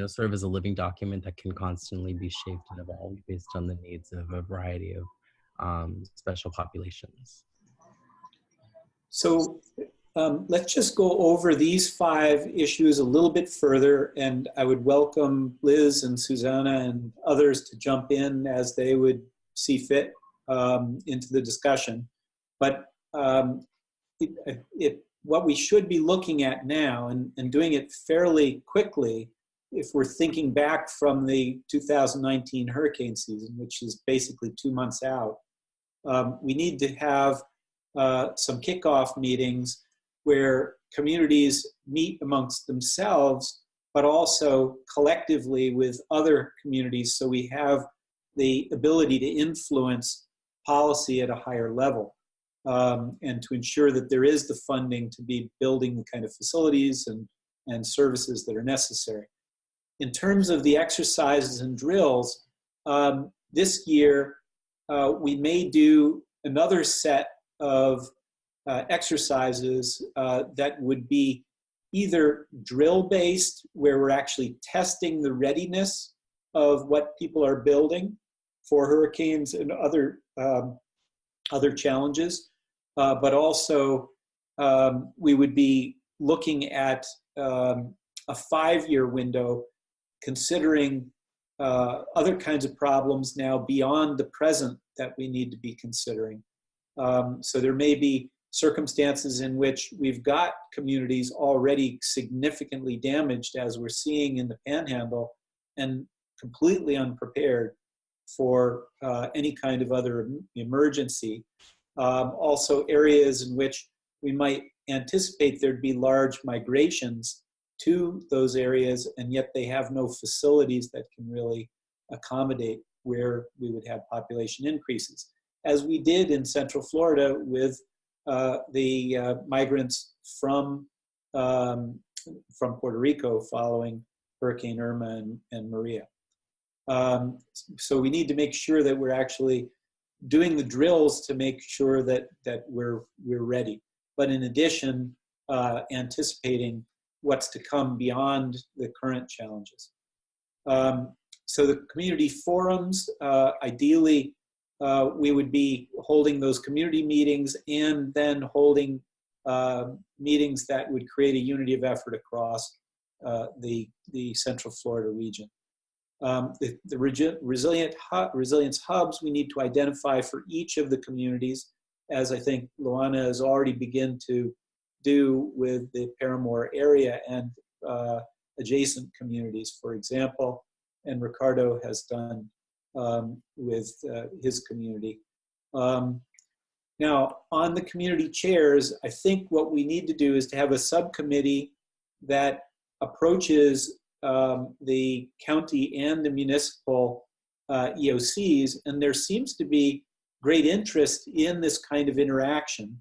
serve as a living document that can constantly be shaped and evolved based on the needs of a variety of special populations. So let's just go over these 5 issues a little bit further, and I would welcome Liz and Susanna and others to jump in as they would see fit into the discussion. But what we should be looking at now, and doing it fairly quickly, if we're thinking back from the 2019 hurricane season, which is basically 2 months out, we need to have some kickoff meetings where communities meet amongst themselves, but also collectively with other communities, so we have the ability to influence policy at a higher level, and to ensure that there is the funding to be building the kind of facilities and services that are necessary. In terms of the exercises and drills, this year we may do another set of exercises that would be either drill-based, where we're actually testing the readiness of what people are building for hurricanes and other challenges, but also we would be looking at a 5-year window, considering other kinds of problems now beyond the present that we need to be considering. So there may be circumstances in which we've got communities already significantly damaged, as we're seeing in the Panhandle, and completely unprepared for any kind of other emergency. Also areas in which we might anticipate there'd be large migrations to those areas, and yet they have no facilities that can really accommodate where we would have population increases, as we did in Central Florida with the migrants from Puerto Rico following Hurricane Irma and Maria. So we need to make sure that we're actually doing the drills to make sure that we're ready. But in addition, anticipating what's to come beyond the current challenges. So the community forums, ideally, we would be holding those community meetings and then holding meetings that would create a unity of effort across the Central Florida region. The resilience hubs we need to identify for each of the communities, as I think Luana has already begun to do with the Paramore area and adjacent communities, for example, and Ricardo has done with his community. Now, on the community chairs, I think what we need to do is to have a subcommittee that approaches the county and the municipal EOCs, and there seems to be great interest in this kind of interaction.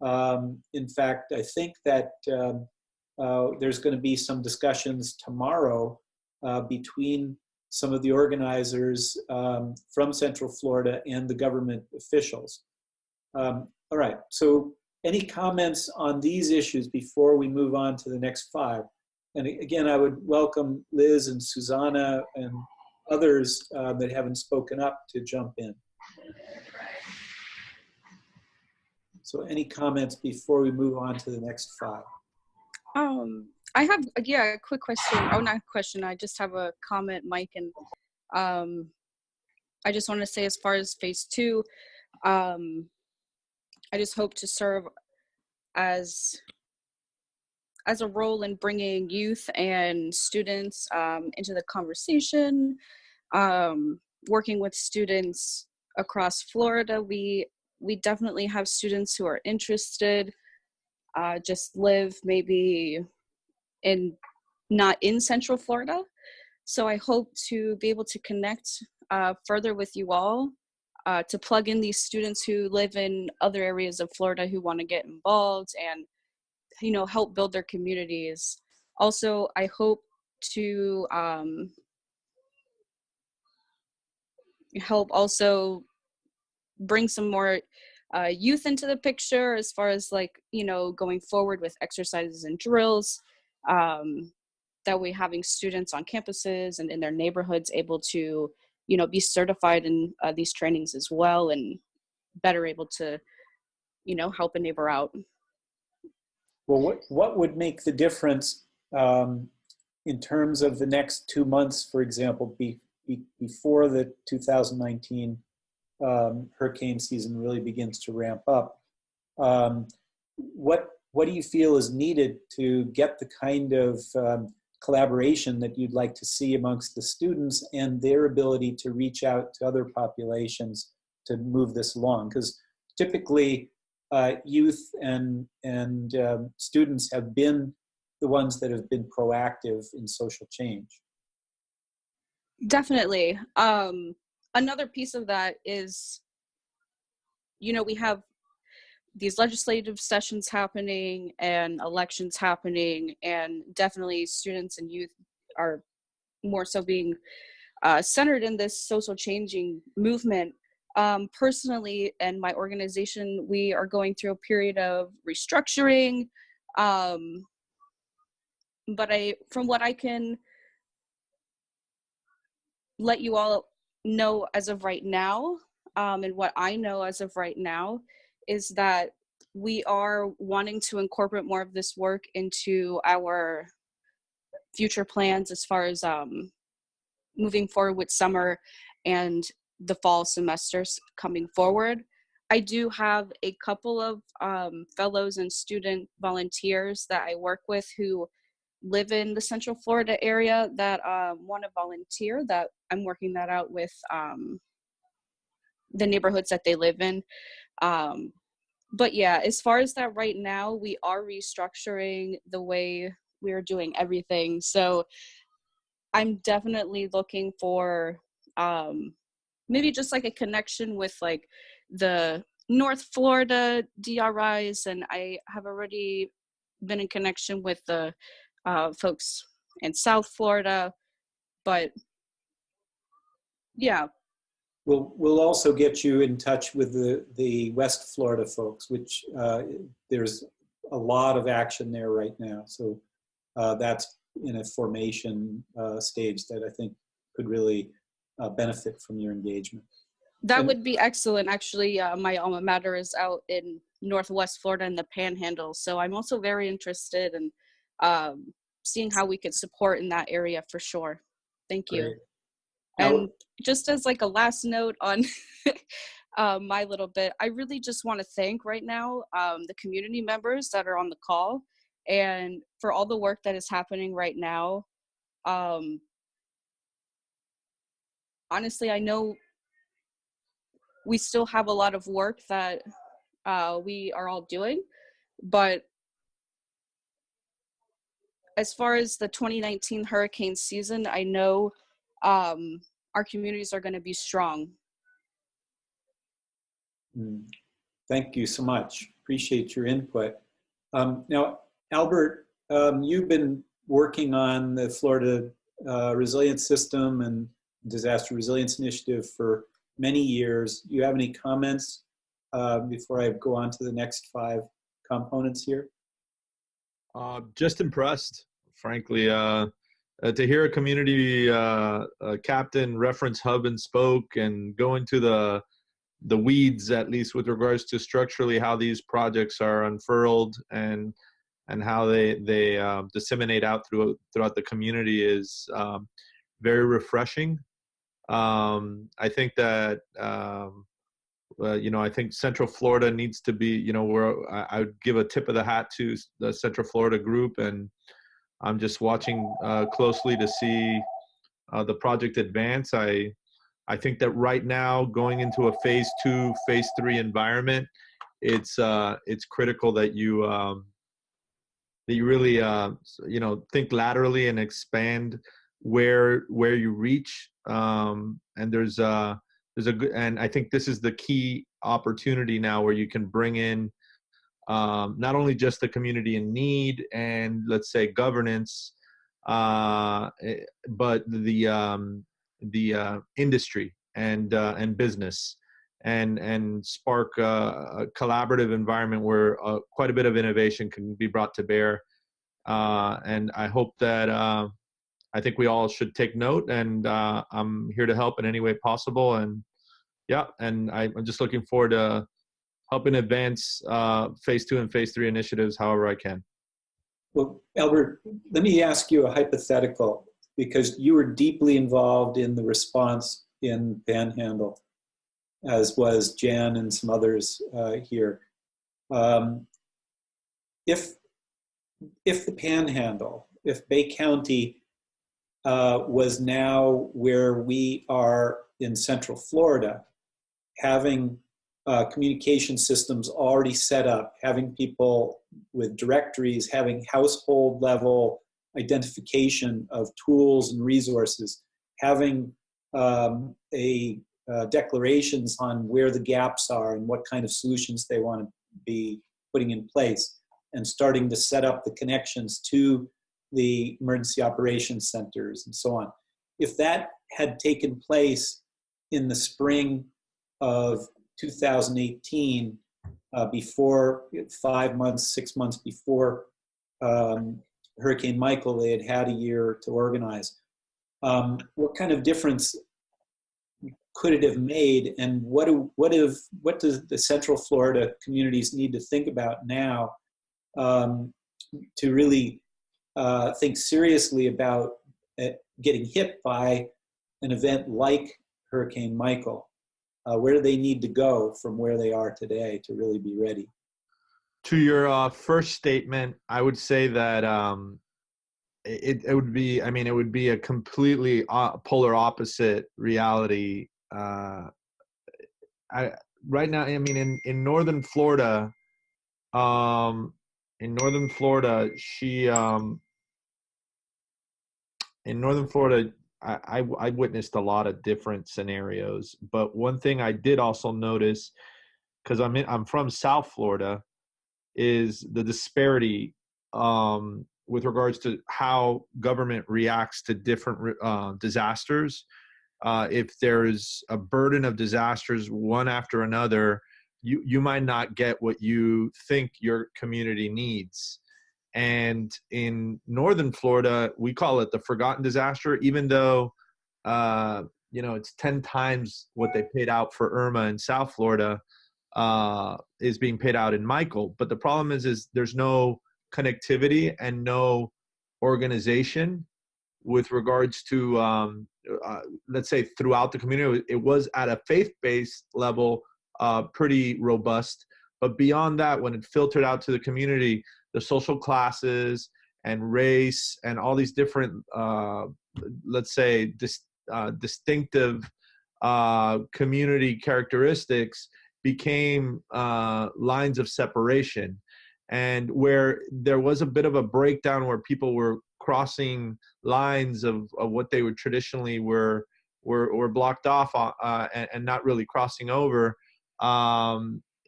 In fact, I think that there's going to be some discussions tomorrow between some of the organizers from Central Florida and the government officials. All right, so any comments on these issues before we move on to the next 5? And again, I would welcome Liz and Susanna and others that haven't spoken up to jump in. So any comments before we move on to the next 5? I have, a quick question. Oh, not a question. I just have a comment, Mike. And I just want to say, as far as phase 2, I just hope to serve as a role in bringing youth and students into the conversation, working with students across Florida. We definitely have students who are interested, just live maybe not in Central Florida. So I hope to be able to connect further with you all, to plug in these students who live in other areas of Florida who want to get involved and help build their communities. Also, I hope to help also bring some more youth into the picture as far as like, going forward with exercises and drills. That way having students on campuses and in their neighborhoods able to, be certified in these trainings as well, and better able to, help a neighbor out. Well, what would make the difference in terms of the next 2 months, for example, before the 2019 hurricane season really begins to ramp up? What do you feel is needed to get the kind of collaboration that you'd like to see amongst the students and their ability to reach out to other populations to move this along? Because typically youth and students have been the ones that have been proactive in social change. Definitely. Another piece of that is, we have these legislative sessions happening and elections happening, and definitely students and youth are more so being centered in this social changing movement. Personally, and my organization, we are going through a period of restructuring. But from what I can let you all know as of right now, and what I know as of right now, is that we are wanting to incorporate more of this work into our future plans as far as moving forward with summer and the fall semesters coming forward. I do have a couple of fellows and student volunteers that I work with who live in the Central Florida area that want to volunteer, that I'm working that out with the neighborhoods that they live in. But yeah, as far as that right now, we are restructuring the way we're doing everything. So I'm definitely looking for maybe just like a connection with like the North Florida DRIs, and I have already been in connection with the folks in South Florida, but yeah. We'll also get you in touch with the West Florida folks, which there's a lot of action there right now. So that's in a formation stage that I think could really benefit from your engagement. That would be excellent. Actually, my alma mater is out in Northwest Florida in the Panhandle. So I'm also very interested in seeing how we could support in that area for sure. Thank you. Great. And just as like a last note on my little bit, I really just want to thank right now the community members that are on the call and for all the work that is happening right now. Honestly, I know we still have a lot of work that we are all doing, but as far as the 2019 hurricane season, I know our communities are going to be strong. Thank you so much. Appreciate your input. Now, Albert, you've been working on the Florida Resilience System and Disaster Resilience Initiative for many years. Do you have any comments before I go on to the next 5 components here? Just impressed, frankly. To hear a community captain reference hub and spoke and go into the weeds, at least with regards to structurally how these projects are unfurled and how they disseminate out throughout the community is very refreshing. I think that I think Central Florida needs to be, where I would give a tip of the hat to the Central Florida group, and I'm just watching closely to see the project advance. I think that right now, going into a phase 2, phase 3 environment, it's critical that you really think laterally and expand where you reach. And there's a good, and I think this is the key opportunity now where you can bring in not only just the community in need and, let's say, governance, but the industry and business, and spark a collaborative environment where quite a bit of innovation can be brought to bear. And I hope that I think we all should take note, and I'm here to help in any way possible. And yeah, and I'm just looking forward to helping advance phase 2 and phase 3 initiatives however I can. Well, Albert, let me ask you a hypothetical, because you were deeply involved in the response in Panhandle, as was Jan and some others here. If the Panhandle, if Bay County was now where we are in Central Florida, having communication systems already set up, having people with directories, having household level identification of tools and resources, having declarations on where the gaps are and what kind of solutions they want to be putting in place, and starting to set up the connections to the emergency operations centers and so on. If that had taken place in the spring of 2018, before 5 months, 6 months before Hurricane Michael, they had a year to organize. What kind of difference could it have made, and what does the Central Florida communities need to think about now to really think seriously about getting hit by an event like Hurricane Michael? Where do they need to go from where they are today to really be ready? To your first statement, I would say that it would be, I mean, it would be a completely polar opposite reality. Right now, I mean, in Northern Florida, in Northern Florida, I witnessed a lot of different scenarios, but one thing I did also notice, because I'm from South Florida, is the disparity with regards to how government reacts to different disasters. If there's a burden of disasters one after another, you might not get what you think your community needs. And in Northern Florida, we call it the forgotten disaster, even though, it's 10 times what they paid out for Irma in South Florida is being paid out in Michael. But the problem is there's no connectivity and no organization with regards to, let's say, throughout the community. It was at a faith-based level pretty robust. But beyond that, when it filtered out to the community, the social classes and race and all these different, let's say, distinctive community characteristics became lines of separation. And where there was a bit of a breakdown where people were crossing lines of what they would traditionally were blocked off and not really crossing over,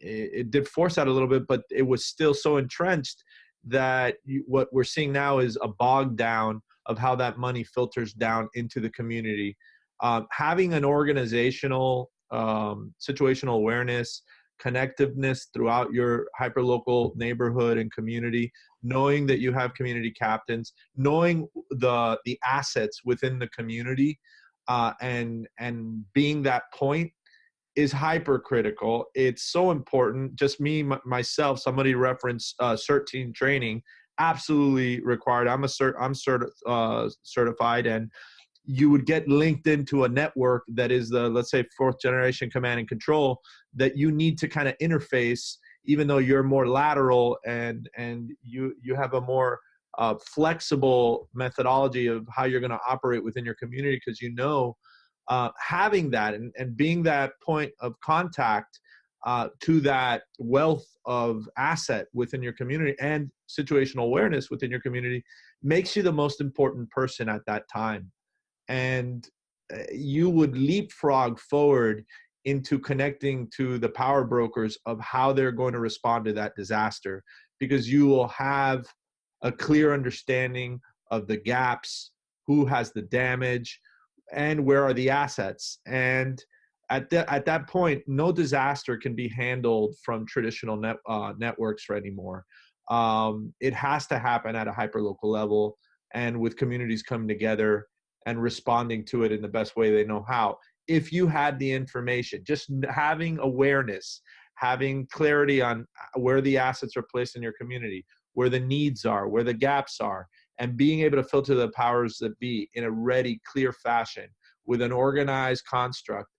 it did force that a little bit, but it was still so entrenched that what we're seeing now is a bog down of how that money filters down into the community. Having an organizational, situational awareness, connectiveness throughout your hyperlocal neighborhood and community, knowing that you have community captains, knowing the assets within the community, and being that point is hypercritical. It's so important. Just myself, somebody referenced CERT team training, absolutely required. I'm certified, and you would get linked into a network that is the, let's say, 4th generation command and control that you need to kind of interface, even though you're more lateral and you have a more flexible methodology of how you're going to operate within your community, because having that and being that point of contact to that wealth of asset within your community and situational awareness within your community makes you the most important person at that time. And you would leapfrog forward into connecting to the power brokers of how they're going to respond to that disaster, because you will have a clear understanding of the gaps, who has the damage, and where are the assets. And at that point, no disaster can be handled from traditional networks anymore. It has to happen at a hyperlocal level, and with communities coming together and responding to it in the best way they know how. If you had the information, just having awareness, having clarity on where the assets are placed in your community, where the needs are, where the gaps are, and being able to filter the powers that be in a ready, clear fashion with an organized construct,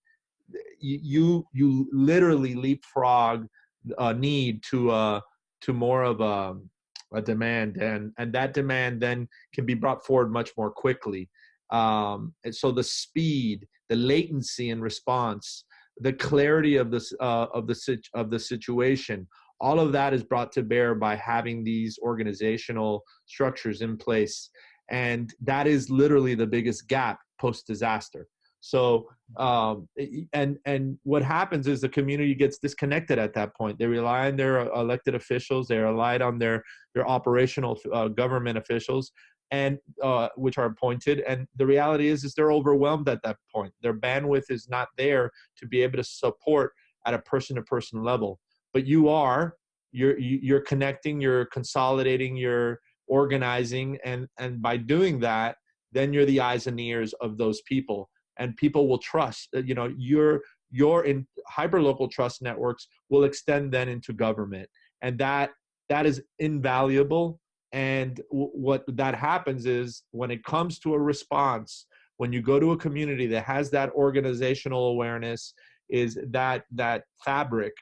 you literally leapfrog a need to more of a demand, and that demand then can be brought forward much more quickly. And so the speed, the latency in response, the clarity of the situation, all of that is brought to bear by having these organizational structures in place, and that is literally the biggest gap post-disaster. So and what happens is the community gets disconnected at that point. They rely on their elected officials, they relied on their operational government officials, and which are appointed, and the reality is they're overwhelmed at that point. Their bandwidth is not there to be able to support at a person-to-person level. But you're connecting, you're consolidating, you're organizing, and by doing that, then you're the eyes and ears of those people, and people will trust. Your in hyperlocal trust networks will extend then into government, and that is invaluable. And what that happens is, when it comes to a response, when you go to a community that has that organizational awareness, is that fabric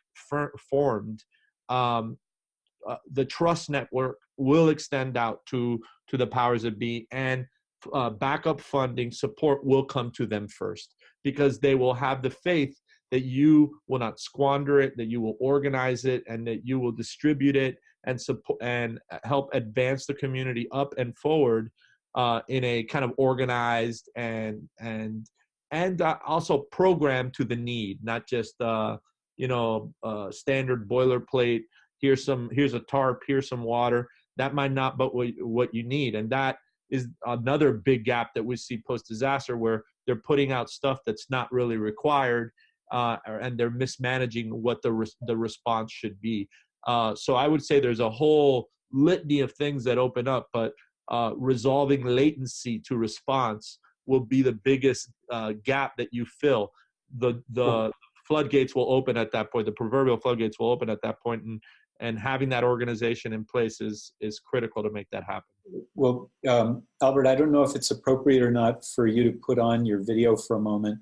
formed, the trust network will extend out to the powers that be, and backup funding support will come to them first, because they will have the faith that you will not squander it, that you will organize it, and that you will distribute it and support and help advance the community up and forward in a kind of organized and also programmed to the need, not just standard boilerplate. Here's a tarp, here's some water. That might not be what you need, and that is another big gap that we see post-disaster, where they're putting out stuff that's not really required, and they're mismanaging what the response should be. So I would say there's a whole litany of things that open up, but resolving latency to response will be the biggest gap that you fill. The floodgates will open at that point. The proverbial floodgates will open at that point, and having that organization in place is critical to make that happen. Well, Albert, I don't know if it's appropriate or not for you to put on your video for a moment,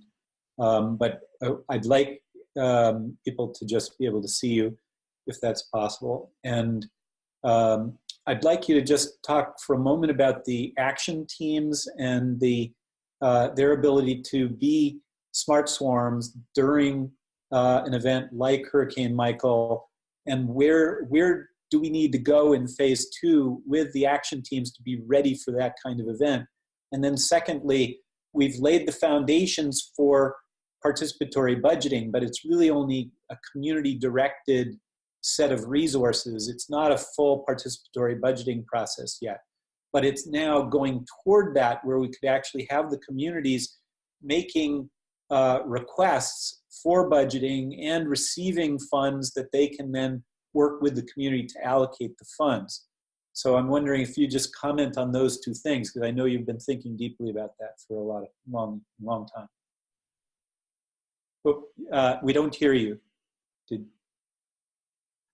but I'd like people to just be able to see you, if that's possible. And I'd like you to just talk for a moment about the action teams and their ability to be smart swarms during an event like Hurricane Michael, and where do we need to go in phase 2 with the action teams to be ready for that kind of event? And then secondly, we've laid the foundations for participatory budgeting, but it's really only a community-directed set of resources. It's not a full participatory budgeting process yet, but it's now going toward that, where we could actually have the communities making requests for budgeting and receiving funds that they can then work with the community to allocate the funds. So I'm wondering if you just comment on those two things, because I know you've been thinking deeply about that for a long time. But we don't hear you.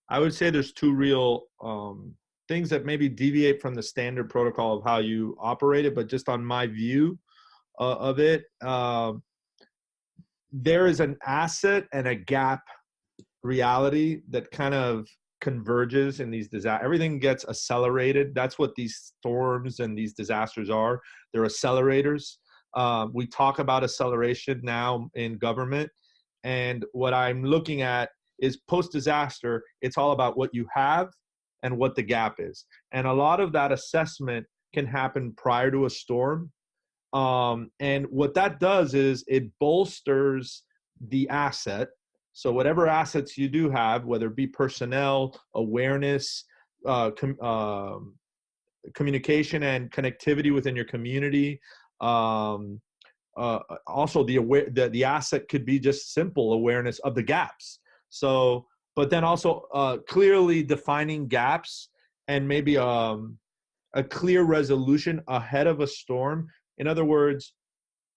I would say there's two real things that maybe deviate from the standard protocol of how you operate it, but just on my view of it, there is an asset and a gap reality that kind of converges in these disasters. Everything gets accelerated. That's what these storms and these disasters are. They're accelerators. We talk about acceleration now in government, and what I'm looking at is post-disaster, it's all about what you have and what the gap is. And a lot of that assessment can happen prior to a storm. And what that does is it bolsters the asset. So whatever assets you do have, whether it be personnel, awareness, communication and connectivity within your community, also the asset could be just simple awareness of the gaps. So, but then also clearly defining gaps and maybe a clear resolution ahead of a storm. In other words,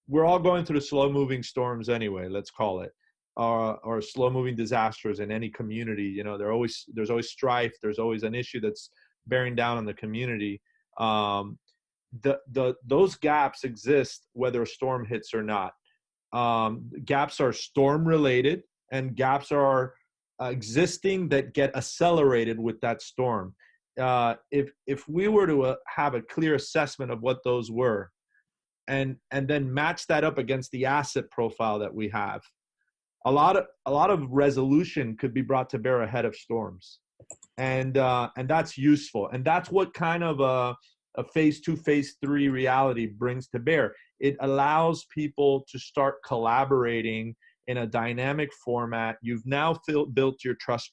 we're all going through slow moving storms anyway, let's call it, or slow moving disasters in any community. You know, there's always strife. There's always an issue that's bearing down on the community. Those gaps exist whether a storm hits or not. Gaps are storm related, and gaps are existing that get accelerated with that storm. If we were to have a clear assessment of what those were, and then match that up against the asset profile that we have, a lot of resolution could be brought to bear ahead of storms, and that's useful, and that's what kind of a phase 2, phase 3 reality brings to bear. It allows people to start collaborating in a dynamic format. You've now built your trust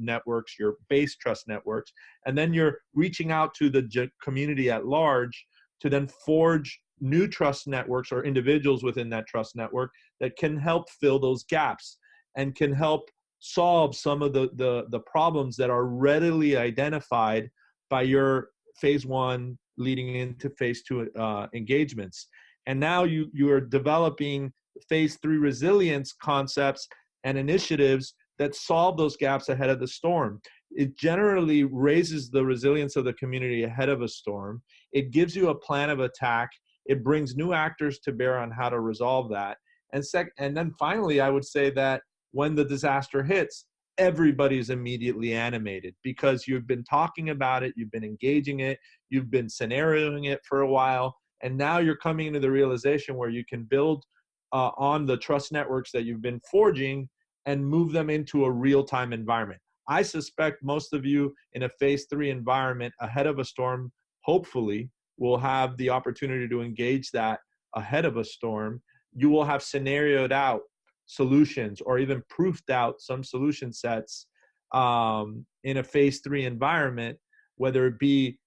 networks, your base trust networks, and then you're reaching out to the community at large to then forge new trust networks or individuals within that trust network that can help fill those gaps and can help solve some of the problems that are readily identified by your phase 1 leading into phase 2 engagements. And now you are developing phase 3 resilience concepts and initiatives that solve those gaps ahead of the storm. It generally raises the resilience of the community ahead of a storm. It gives you a plan of attack. It brings new actors to bear on how to resolve that. And then finally, I would say that when the disaster hits, everybody's immediately animated because you've been talking about it, you've been engaging it, you've been scenarioing it for a while, and now you're coming into the realization where you can build on the trust networks that you've been forging and move them into a real-time environment. I suspect most of you in a phase 3 environment ahead of a storm, hopefully, will have the opportunity to engage that ahead of a storm. You will have scenarioed out solutions or even proofed out some solution sets in a phase 3 environment, whether it be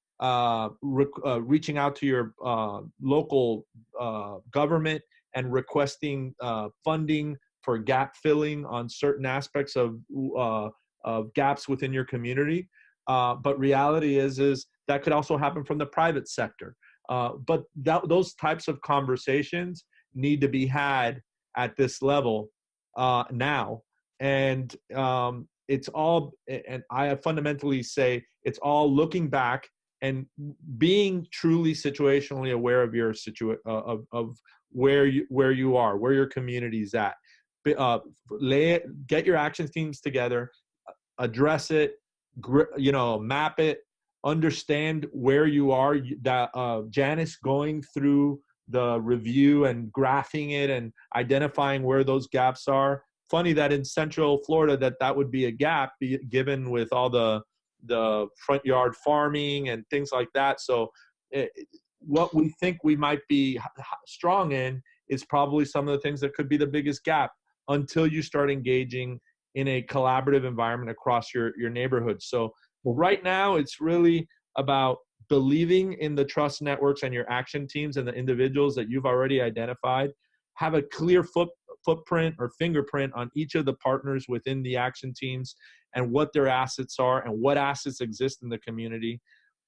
reaching out to your local government and requesting funding for gap filling on certain aspects of gaps within your community. But reality is that could also happen from the private sector. But those types of conversations need to be had at this level now. And it's all, and I fundamentally say it's all looking back and being truly situationally aware of your of where you are, where your community's at. Get your action teams together, address it, map it, understand where you are. Janice going through the review and graphing it and identifying where those gaps are. Funny that in Central Florida that would be a gap given with all the front yard farming and things like that. So what we think we might be strong in is probably some of the things that could be the biggest gap until you start engaging in a collaborative environment across your neighborhood. So right now it's really about believing in the trust networks and your action teams and the individuals that you've already identified. Have a clear footprint or fingerprint on each of the partners within the action teams and what their assets are and what assets exist in the community.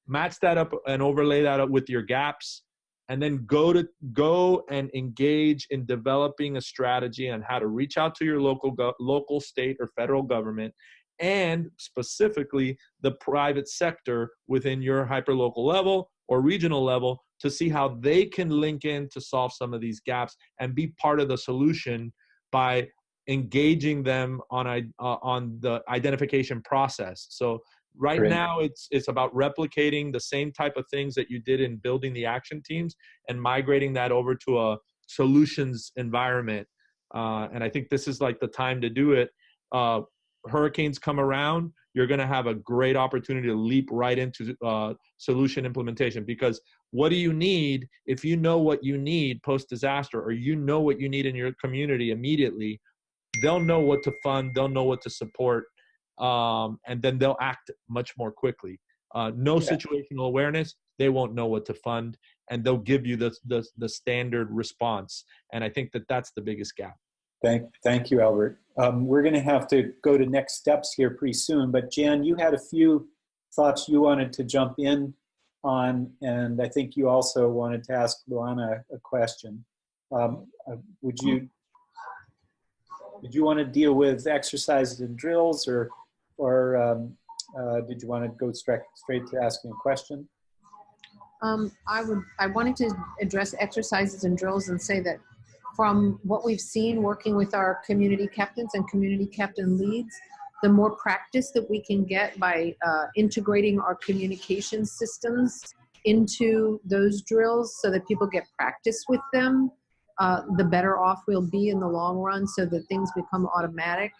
Match that up and overlay that up with your gaps, and then go and engage in developing a strategy on how to reach out to your local, state, or federal government, and specifically the private sector within your hyperlocal level or regional level to see how they can link in to solve some of these gaps and be part of the solution by engaging them on the identification process. So right Great. now it's about replicating the same type of things that you did in building the action teams and migrating that over to a solutions environment. And I think this is like the time to do it. Hurricanes come around, you're going to have a great opportunity to leap right into solution implementation, because what do you need? If you know what you need post-disaster, or you know what you need in your community immediately, they'll know what to fund, they'll know what to support, and then they'll act much more quickly. No situational awareness, they won't know what to fund. and they'll give you the standard response. And I think that that's the biggest gap. Thank you, Albert. We're going to have to go to next steps here pretty soon, but Jan, you had a few thoughts you wanted to jump in on, and I think you also wanted to ask Luana a question. Did you want to deal with exercises and drills, or did you want to go straight to asking a question? I wanted to address exercises and drills and say that from what we've seen working with our community captains and community captain leads, the more practice that we can get by integrating our communication systems into those drills so that people get practice with them, the better off we'll be in the long run, so that things become automatic.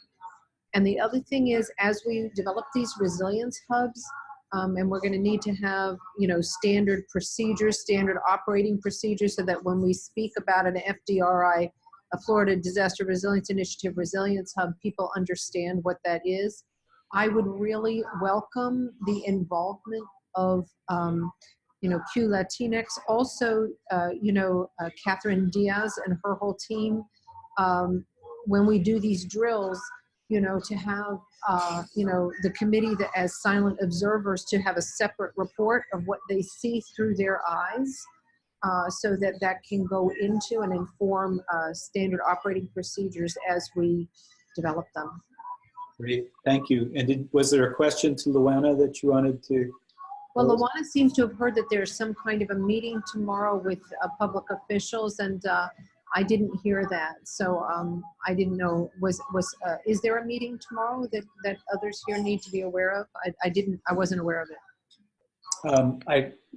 And the other thing is, as we develop these resilience hubs, and we're going to need to have, standard procedures, standard operating procedures, so that when we speak about an FDRI, a Florida Disaster Resilience Initiative Resilience Hub, people understand what that is. I would really welcome the involvement of, Q Latinx, also, Catherine Diaz and her whole team, when we do these drills, to have, the committee that as silent observers, to have a separate report of what they see through their eyes, so that can go into and inform standard operating procedures as we develop them. Great, thank you. And was there a question to Luana that you wanted to? Well, Luana seems to have heard that there's some kind of a meeting tomorrow with public officials, and I didn't hear that, so I didn't know. Is there a meeting tomorrow that others here need to be aware of? I wasn't aware of it.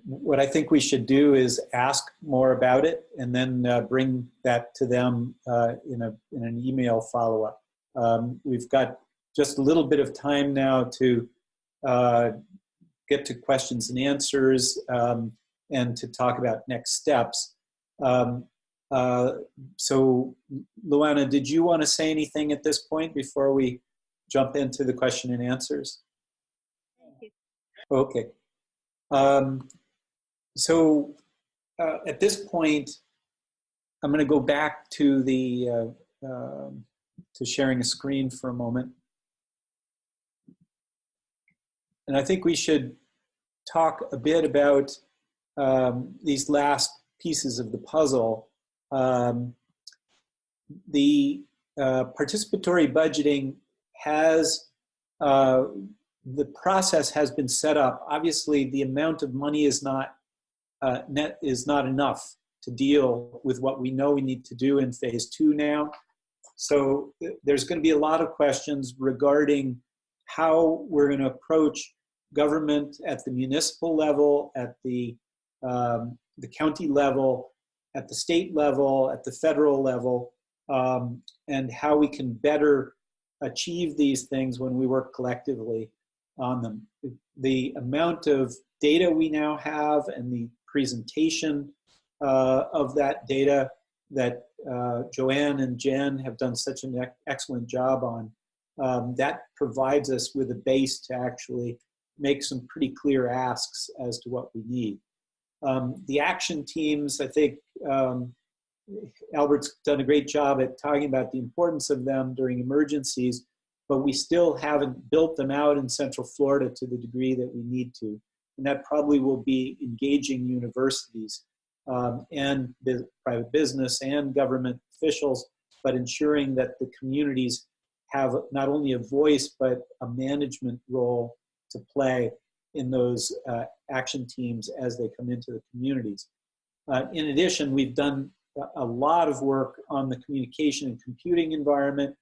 What I think we should do is ask more about it, and then bring that to them in an email follow-up. We've got just a little bit of time now to get to questions and answers, and to talk about next steps. So, Luana, did you want to say anything at this point before we jump into the question and answers? Okay. So at this point, I'm going to go back to the to sharing a screen for a moment. And I think we should talk a bit about these last pieces of the puzzle. The participatory budgeting has, the process has been set up. Obviously, the amount of money is not enough to deal with what we know we need to do in phase 2 now. So there's going to be a lot of questions regarding how we're going to approach government at the municipal level, at the county level, at the state level, at the federal level, and how we can better achieve these things when we work collectively on them. The amount of data we now have and the presentation of that data that Joanne and Jen have done such an excellent job on, that provides us with a base to actually make some pretty clear asks as to what we need. The action teams, I think Albert's done a great job at talking about the importance of them during emergencies, but we still haven't built them out in Central Florida to the degree that we need to. And that probably will be engaging universities and private business and government officials, but ensuring that the communities have not only a voice, but a management role to play in those action teams as they come into the communities. In addition, we've done a lot of work on the communication and computing environment.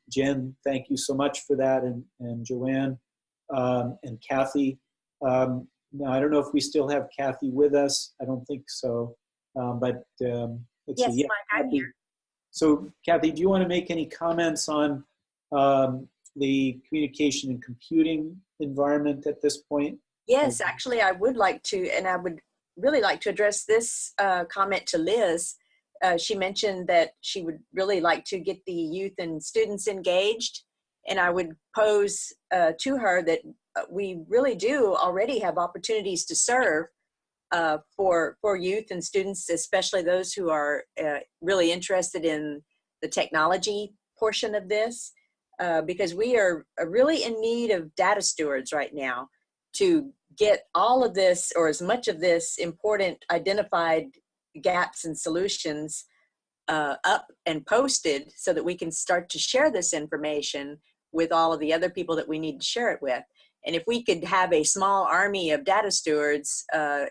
Jen, thank you so much for that, and Joanne and Kathy. Now, I don't know if we still have Kathy with us. I don't think so, but let's yes, see. Yeah, Mike, I'm here. So, Kathy, do you want to make any comments on the communication and computing environment at this point? Yes, actually, I would like to, and I would really like to address this comment to Liz. She mentioned that she would really like to get the youth and students engaged, and I would pose to her that we really do already have opportunities to serve for youth and students, especially those who are really interested in the technology portion of this, because we are really in need of data stewards right now to get all of this, or as much of this important identified gaps and solutions up and posted, so that we can start to share this information with all of the other people that we need to share it with. And if we could have a small army of data stewards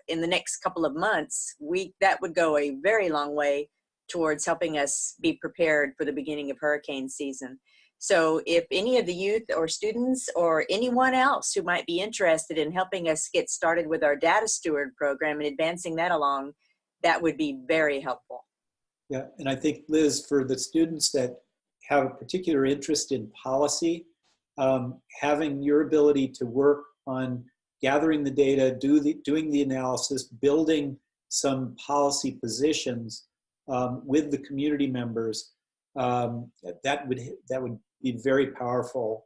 in the next couple of months, that would go a very long way towards helping us be prepared for the beginning of hurricane season. So if any of the youth or students or anyone else who might be interested in helping us get started with our data steward program and advancing that along, that would be very helpful. Yeah, and I think, Liz, for the students that have a particular interest in policy, having your ability to work on gathering the data, doing the analysis, building some policy positions with the community members, that would be very powerful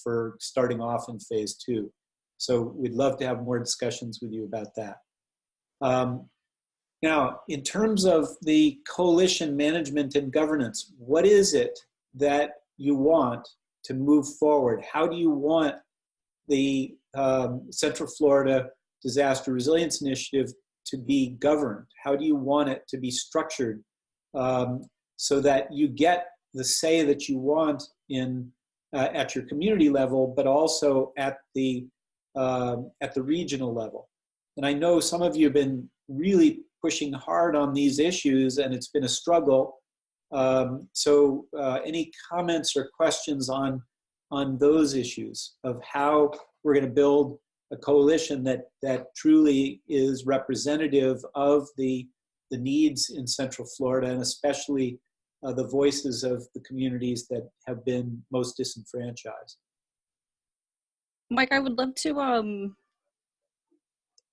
for starting off in phase 2. So we'd love to have more discussions with you about that. Now, in terms of the coalition management and governance, what is it that you want to move forward? How do you want the Central Florida Disaster Resilience Initiative to be governed? How do you want it to be structured so that you get the say that you want in at your community level, but also at the regional level? And I know some of you have been really pushing hard on these issues, and it's been a struggle. So any comments or questions on those issues of how we're going to build a coalition that truly is representative of the needs in Central Florida, and especially the voices of the communities that have been most disenfranchised? Mike, I would love to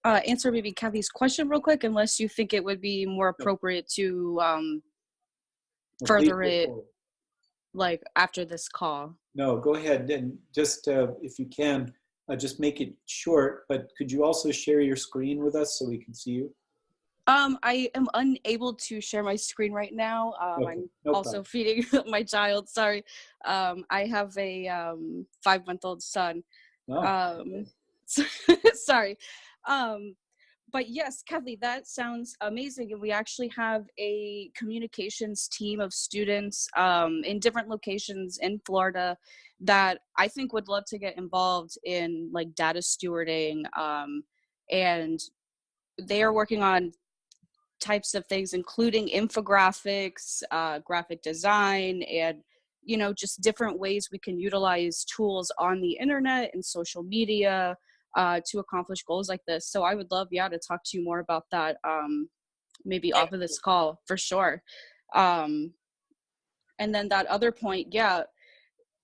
answer maybe Kathy's question real quick, unless you think it would be more appropriate to further it like after this call. No, go ahead, and just if you can, just make it short, but could you also share your screen with us so we can see you? I am unable to share my screen right now. I'm also feeding my child, sorry. I have a 5-month-old son. Sorry. But yes, Kathy, that sounds amazing. And we actually have a communications team of students in different locations in Florida that I think would love to get involved in like data stewarding. And they are working on types of things, including infographics, graphic design, and just different ways we can utilize tools on the internet and social media to accomplish goals like this. So I would love, to talk to you more about that, maybe off of this call for sure. And then that other point,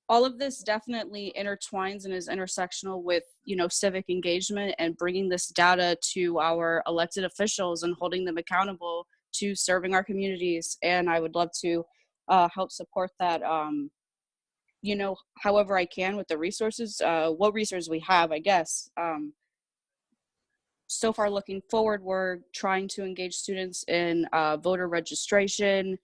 all of this definitely intertwines and is intersectional with, civic engagement and bringing this data to our elected officials and holding them accountable to serving our communities. And I would love to help support that, however I can with the resources, what resources we have, I guess. So far looking forward, we're trying to engage students in voter registration,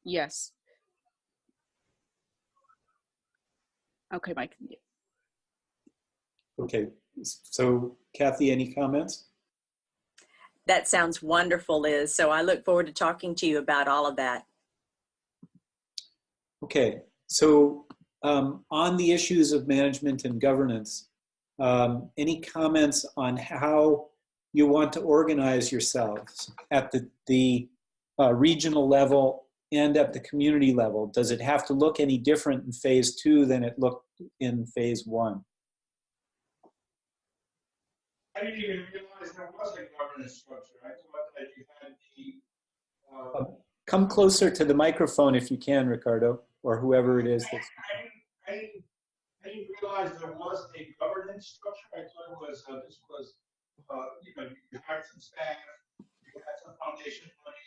yes. Okay, Mike. Okay, so Kathy, any comments? That sounds wonderful, Liz. So I look forward to talking to you about all of that. Okay, so on the issues of management and governance, any comments on how you want to organize yourselves at the regional level and at the community level? Does it have to look any different in phase 2 than it looked in phase 1? I didn't even realize there was a governance structure. I thought that you had the. Come closer to the microphone if you can, Ricardo, or whoever it is. I didn't realize there was a governance structure. I thought it was this was you hired some staff, you had some foundation money,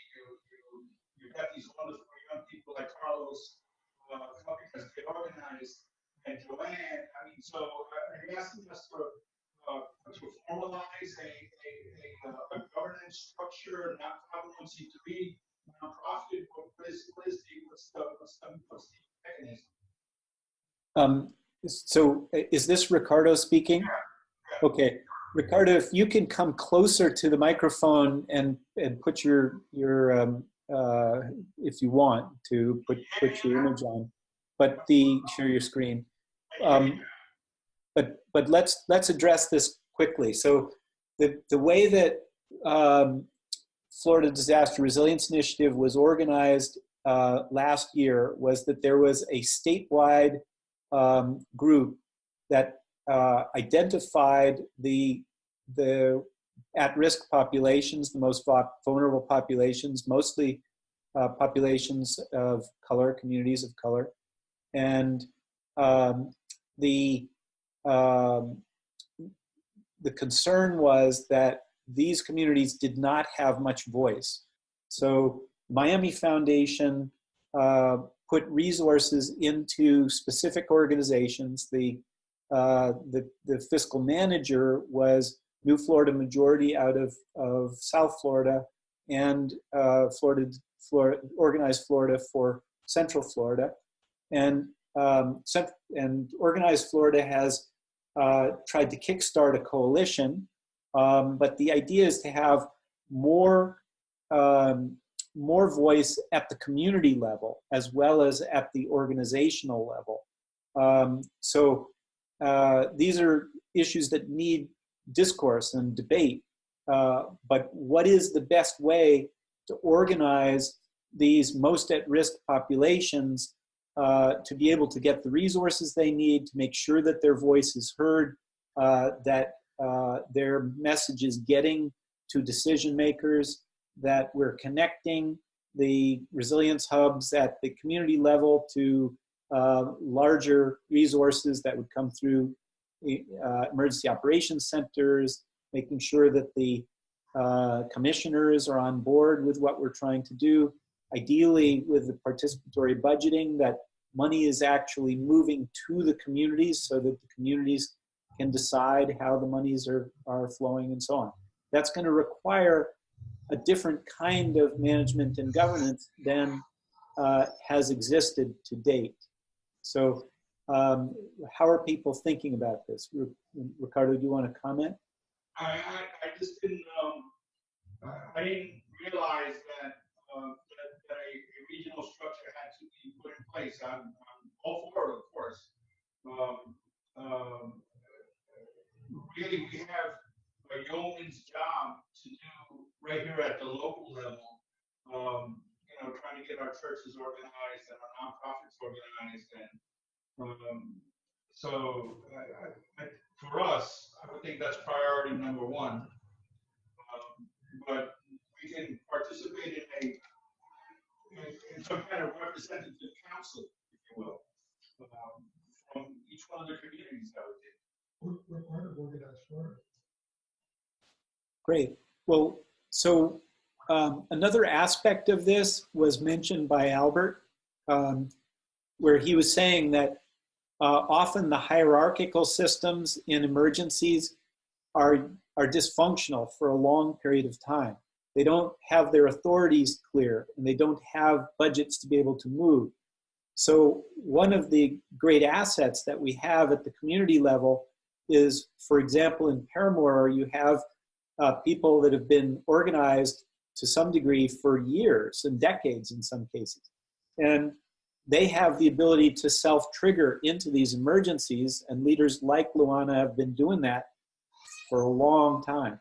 you got these wonderful young people like Carlos helping us get organized and to So you're asking us to formalize a governance structure, not 501c3, nonprofit. What's the mechanism? So is this Ricardo speaking? Okay, Ricardo, if you can come closer to the microphone and put your if you want to put your image on, but share your screen. But let's address this quickly. So the way that Florida Disaster Resilience Initiative was organized last year was that there was a statewide group that identified the at-risk populations, the most vulnerable populations, mostly populations of color, communities of color, and the concern was that these communities did not have much voice. So Miami Foundation put resources into specific organizations. The fiscal manager was New Florida Majority out of South Florida, and Organized Florida for Central Florida. And Organized Florida has tried to kickstart a coalition, but the idea is to have more voice at the community level as well as at the organizational level. So these are issues that need discourse and debate, but what is the best way to organize these most at-risk populations to be able to get the resources they need, to make sure that their voice is heard, that their message is getting to decision makers, that we're connecting the resilience hubs at the community level to larger resources that would come through emergency operations centers, making sure that the commissioners are on board with what we're trying to do, ideally with the participatory budgeting, that money is actually moving to the communities so that the communities can decide how the monies are flowing and so on. That's going to require a different kind of management and governance than has existed to date. So how are people thinking about this? Ricardo, do you want to comment? I just didn't, I didn't realize that, that a regional structure had to be put in place. I'm all for it, of course. Really, we have a yeoman's job to do right here at the local level. Trying to get our churches organized and our nonprofits organized, and so for us, I would think that's priority number one. But we can participate in some kind of representative council, if you will, from each one of the communities that We're part of Organized Florida. Great. Well, so another aspect of this was mentioned by Albert, where he was saying that often the hierarchical systems in emergencies are dysfunctional for a long period of time. They don't have their authorities clear, and they don't have budgets to be able to move. So one of the great assets that we have at the community level is, for example, in Paramore, you have people that have been organized to some degree for years and decades in some cases. And they have the ability to self-trigger into these emergencies, and leaders like Luana have been doing that for a long time.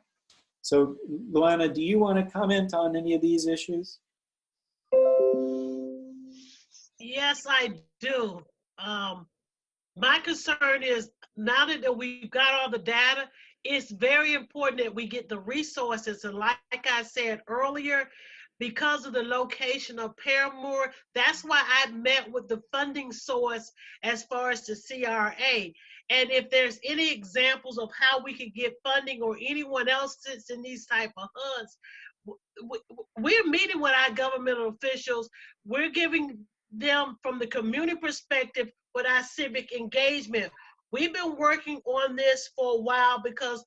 So Luana, do you want to comment on any of these issues? Yes, I do. My concern is now that we've got all the data, it's very important that we get the resources. And like I said earlier, because of the location of Paramore, that's why I met with the funding source as far as the CRA. And if there's any examples of how we could get funding, or anyone else sits in these type of HUDs, we're meeting with our governmental officials. We're giving them from the community perspective with our civic engagement. We've been working on this for a while because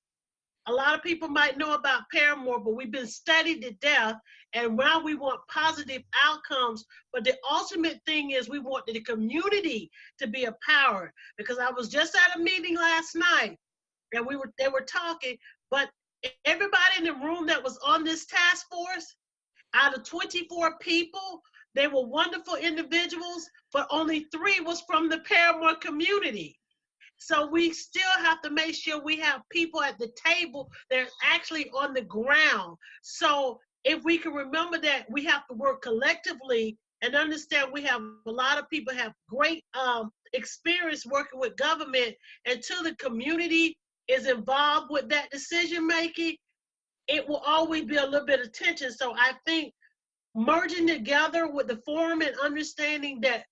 a lot of people might know about Paramore, but we've been studied to death. And while we want positive outcomes, but the ultimate thing is we want the community to be empowered. Because I was just at a meeting last night, and they were talking, but everybody in the room that was on this task force, out of 24 people, they were wonderful individuals, but only 3 was from the Paramore community. So we still have to make sure we have people at the table that are actually on the ground. So if we can remember that we have to work collectively and understand we have a lot of people have great experience working with government, until the community is involved with that decision making, it will always be a little bit of tension. So I think merging together with the forum and understanding that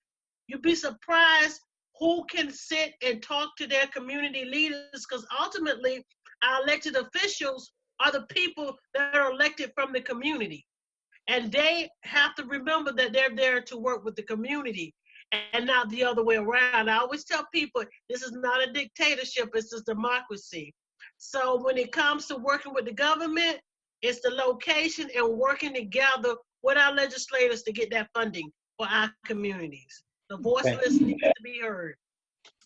you'd be surprised who can sit and talk to their community leaders, because ultimately our elected officials are the people that are elected from the community. And they have to remember that they're there to work with the community and not the other way around. I always tell people this is not a dictatorship, it's a democracy. So when it comes to working with the government, it's the location and working together with our legislators to get that funding for our communities. The voiceless needs to be heard.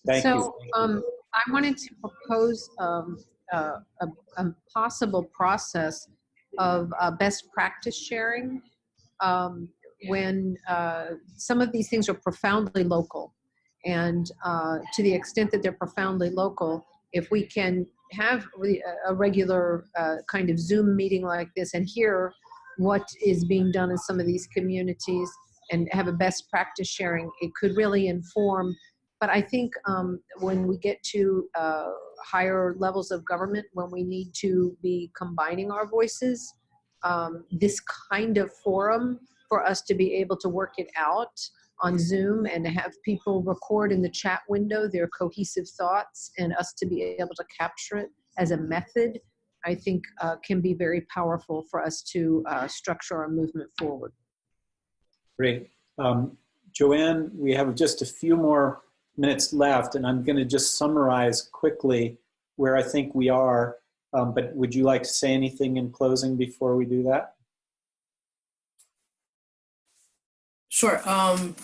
Thank you. I wanted to propose a possible process of best practice sharing when some of these things are profoundly local. And to the extent that they're profoundly local, if we can have a regular kind of Zoom meeting like this and hear what is being done in some of these communities and have a best practice sharing, it could really inform. But I think when we get to higher levels of government, when we need to be combining our voices, this kind of forum for us to be able to work it out on Zoom and have people record in the chat window their cohesive thoughts and us to be able to capture it as a method, I think can be very powerful for us to structure our movement forward. Great. Joanne, we have just a few more minutes left, and I'm going to just summarize quickly where I think we are. But would you like to say anything in closing before we do that? Sure. I'm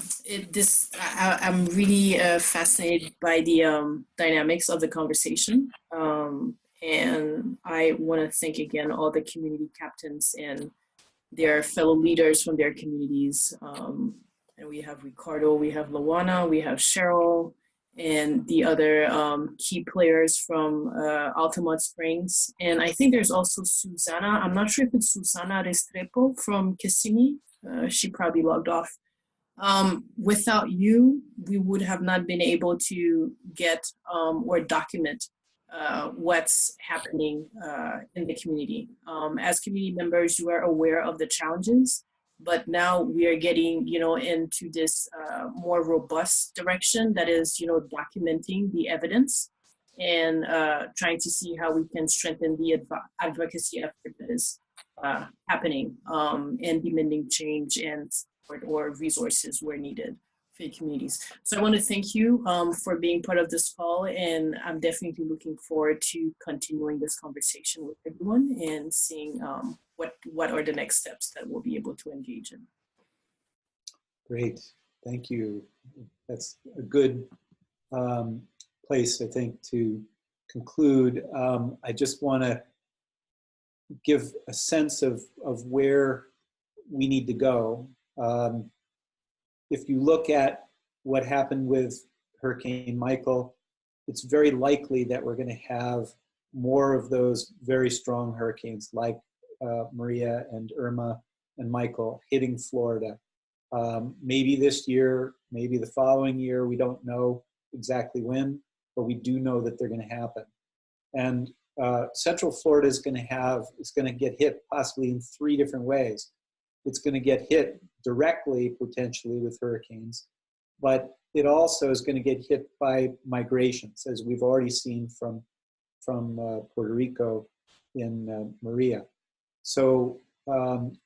really fascinated by the dynamics of the conversation. And I want to thank again all the community captains and their fellow leaders from their communities. And we have Ricardo, we have Luana, we have Cheryl, and the other key players from Altamont Springs. And I think there's also Susana. I'm not sure if it's Susana Restrepo from Kissimmee. She probably logged off. Without you, we would have not been able to get or document what's happening in the community. As community members, you are aware of the challenges, but now we are getting, into this more robust direction that is, documenting the evidence and trying to see how we can strengthen the advocacy effort that is happening and demanding change and support or resources where needed for the communities. So I want to thank you for being part of this call, and I'm definitely looking forward to continuing this conversation with everyone and seeing what are the next steps that we'll be able to engage in. Great, thank you. That's a good place, I think, to conclude. I just want to give a sense of where we need to go. If you look at what happened with Hurricane Michael, it's very likely that we're going to have more of those very strong hurricanes like Maria and Irma and Michael hitting Florida. Maybe this year, maybe the following year, we don't know exactly when, but we do know that they're going to happen. And Central Florida is going to get hit possibly in 3 different ways. It's going to get hit directly, potentially, with hurricanes, but it also is going to get hit by migrations, as we've already seen from Puerto Rico in Maria. So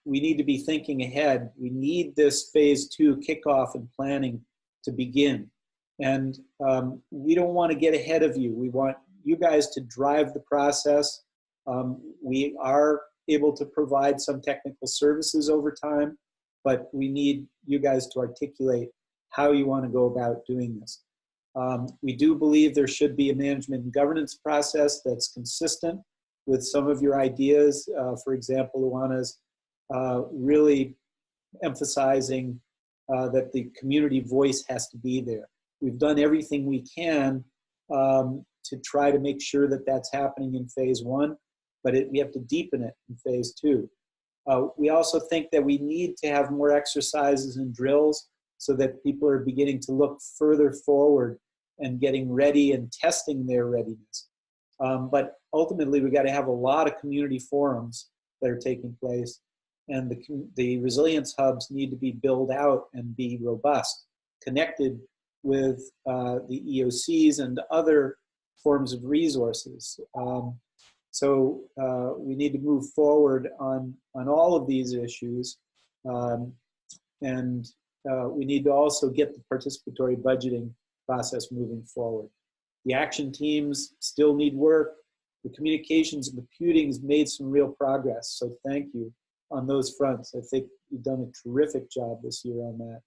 we need to be thinking ahead. We need this phase 2 kickoff and planning to begin. And we don't want to get ahead of you. We want you guys to drive the process. We are able to provide some technical services over time, but we need you guys to articulate how you want to go about doing this. We do believe there should be a management and governance process that's consistent with some of your ideas. For example, Luana's really emphasizing that the community voice has to be there. We've done everything we can to try to make sure that that's happening in phase one, but we have to deepen it in phase two. We also think that we need to have more exercises and drills so that people are beginning to look further forward and getting ready and testing their readiness. But ultimately, we got to have a lot of community forums that are taking place, and the resilience hubs need to be built out and be robust, connected with the EOCs and other forms of resources. So we need to move forward on all of these issues, and we need to also get the participatory budgeting process moving forward. The action teams still need work. The communications and computing has made some real progress, so thank you on those fronts. I think you've done a terrific job this year on that.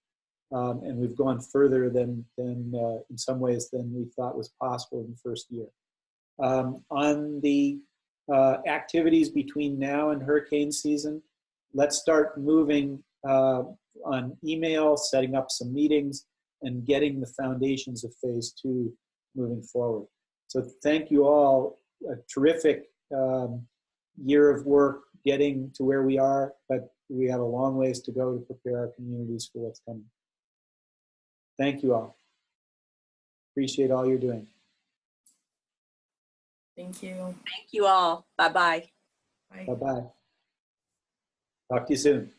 And we've gone further than in some ways than we thought was possible in the first year. On the activities between now and hurricane season, let's start moving on email, setting up some meetings, and getting the foundations of phase two moving forward. So thank you all. A terrific year of work getting to where we are, but we have a long ways to go to prepare our communities for what's coming. Thank you all. Appreciate all you're doing. Thank you. Thank you all. Bye-bye. Bye. Bye-bye. Talk to you soon.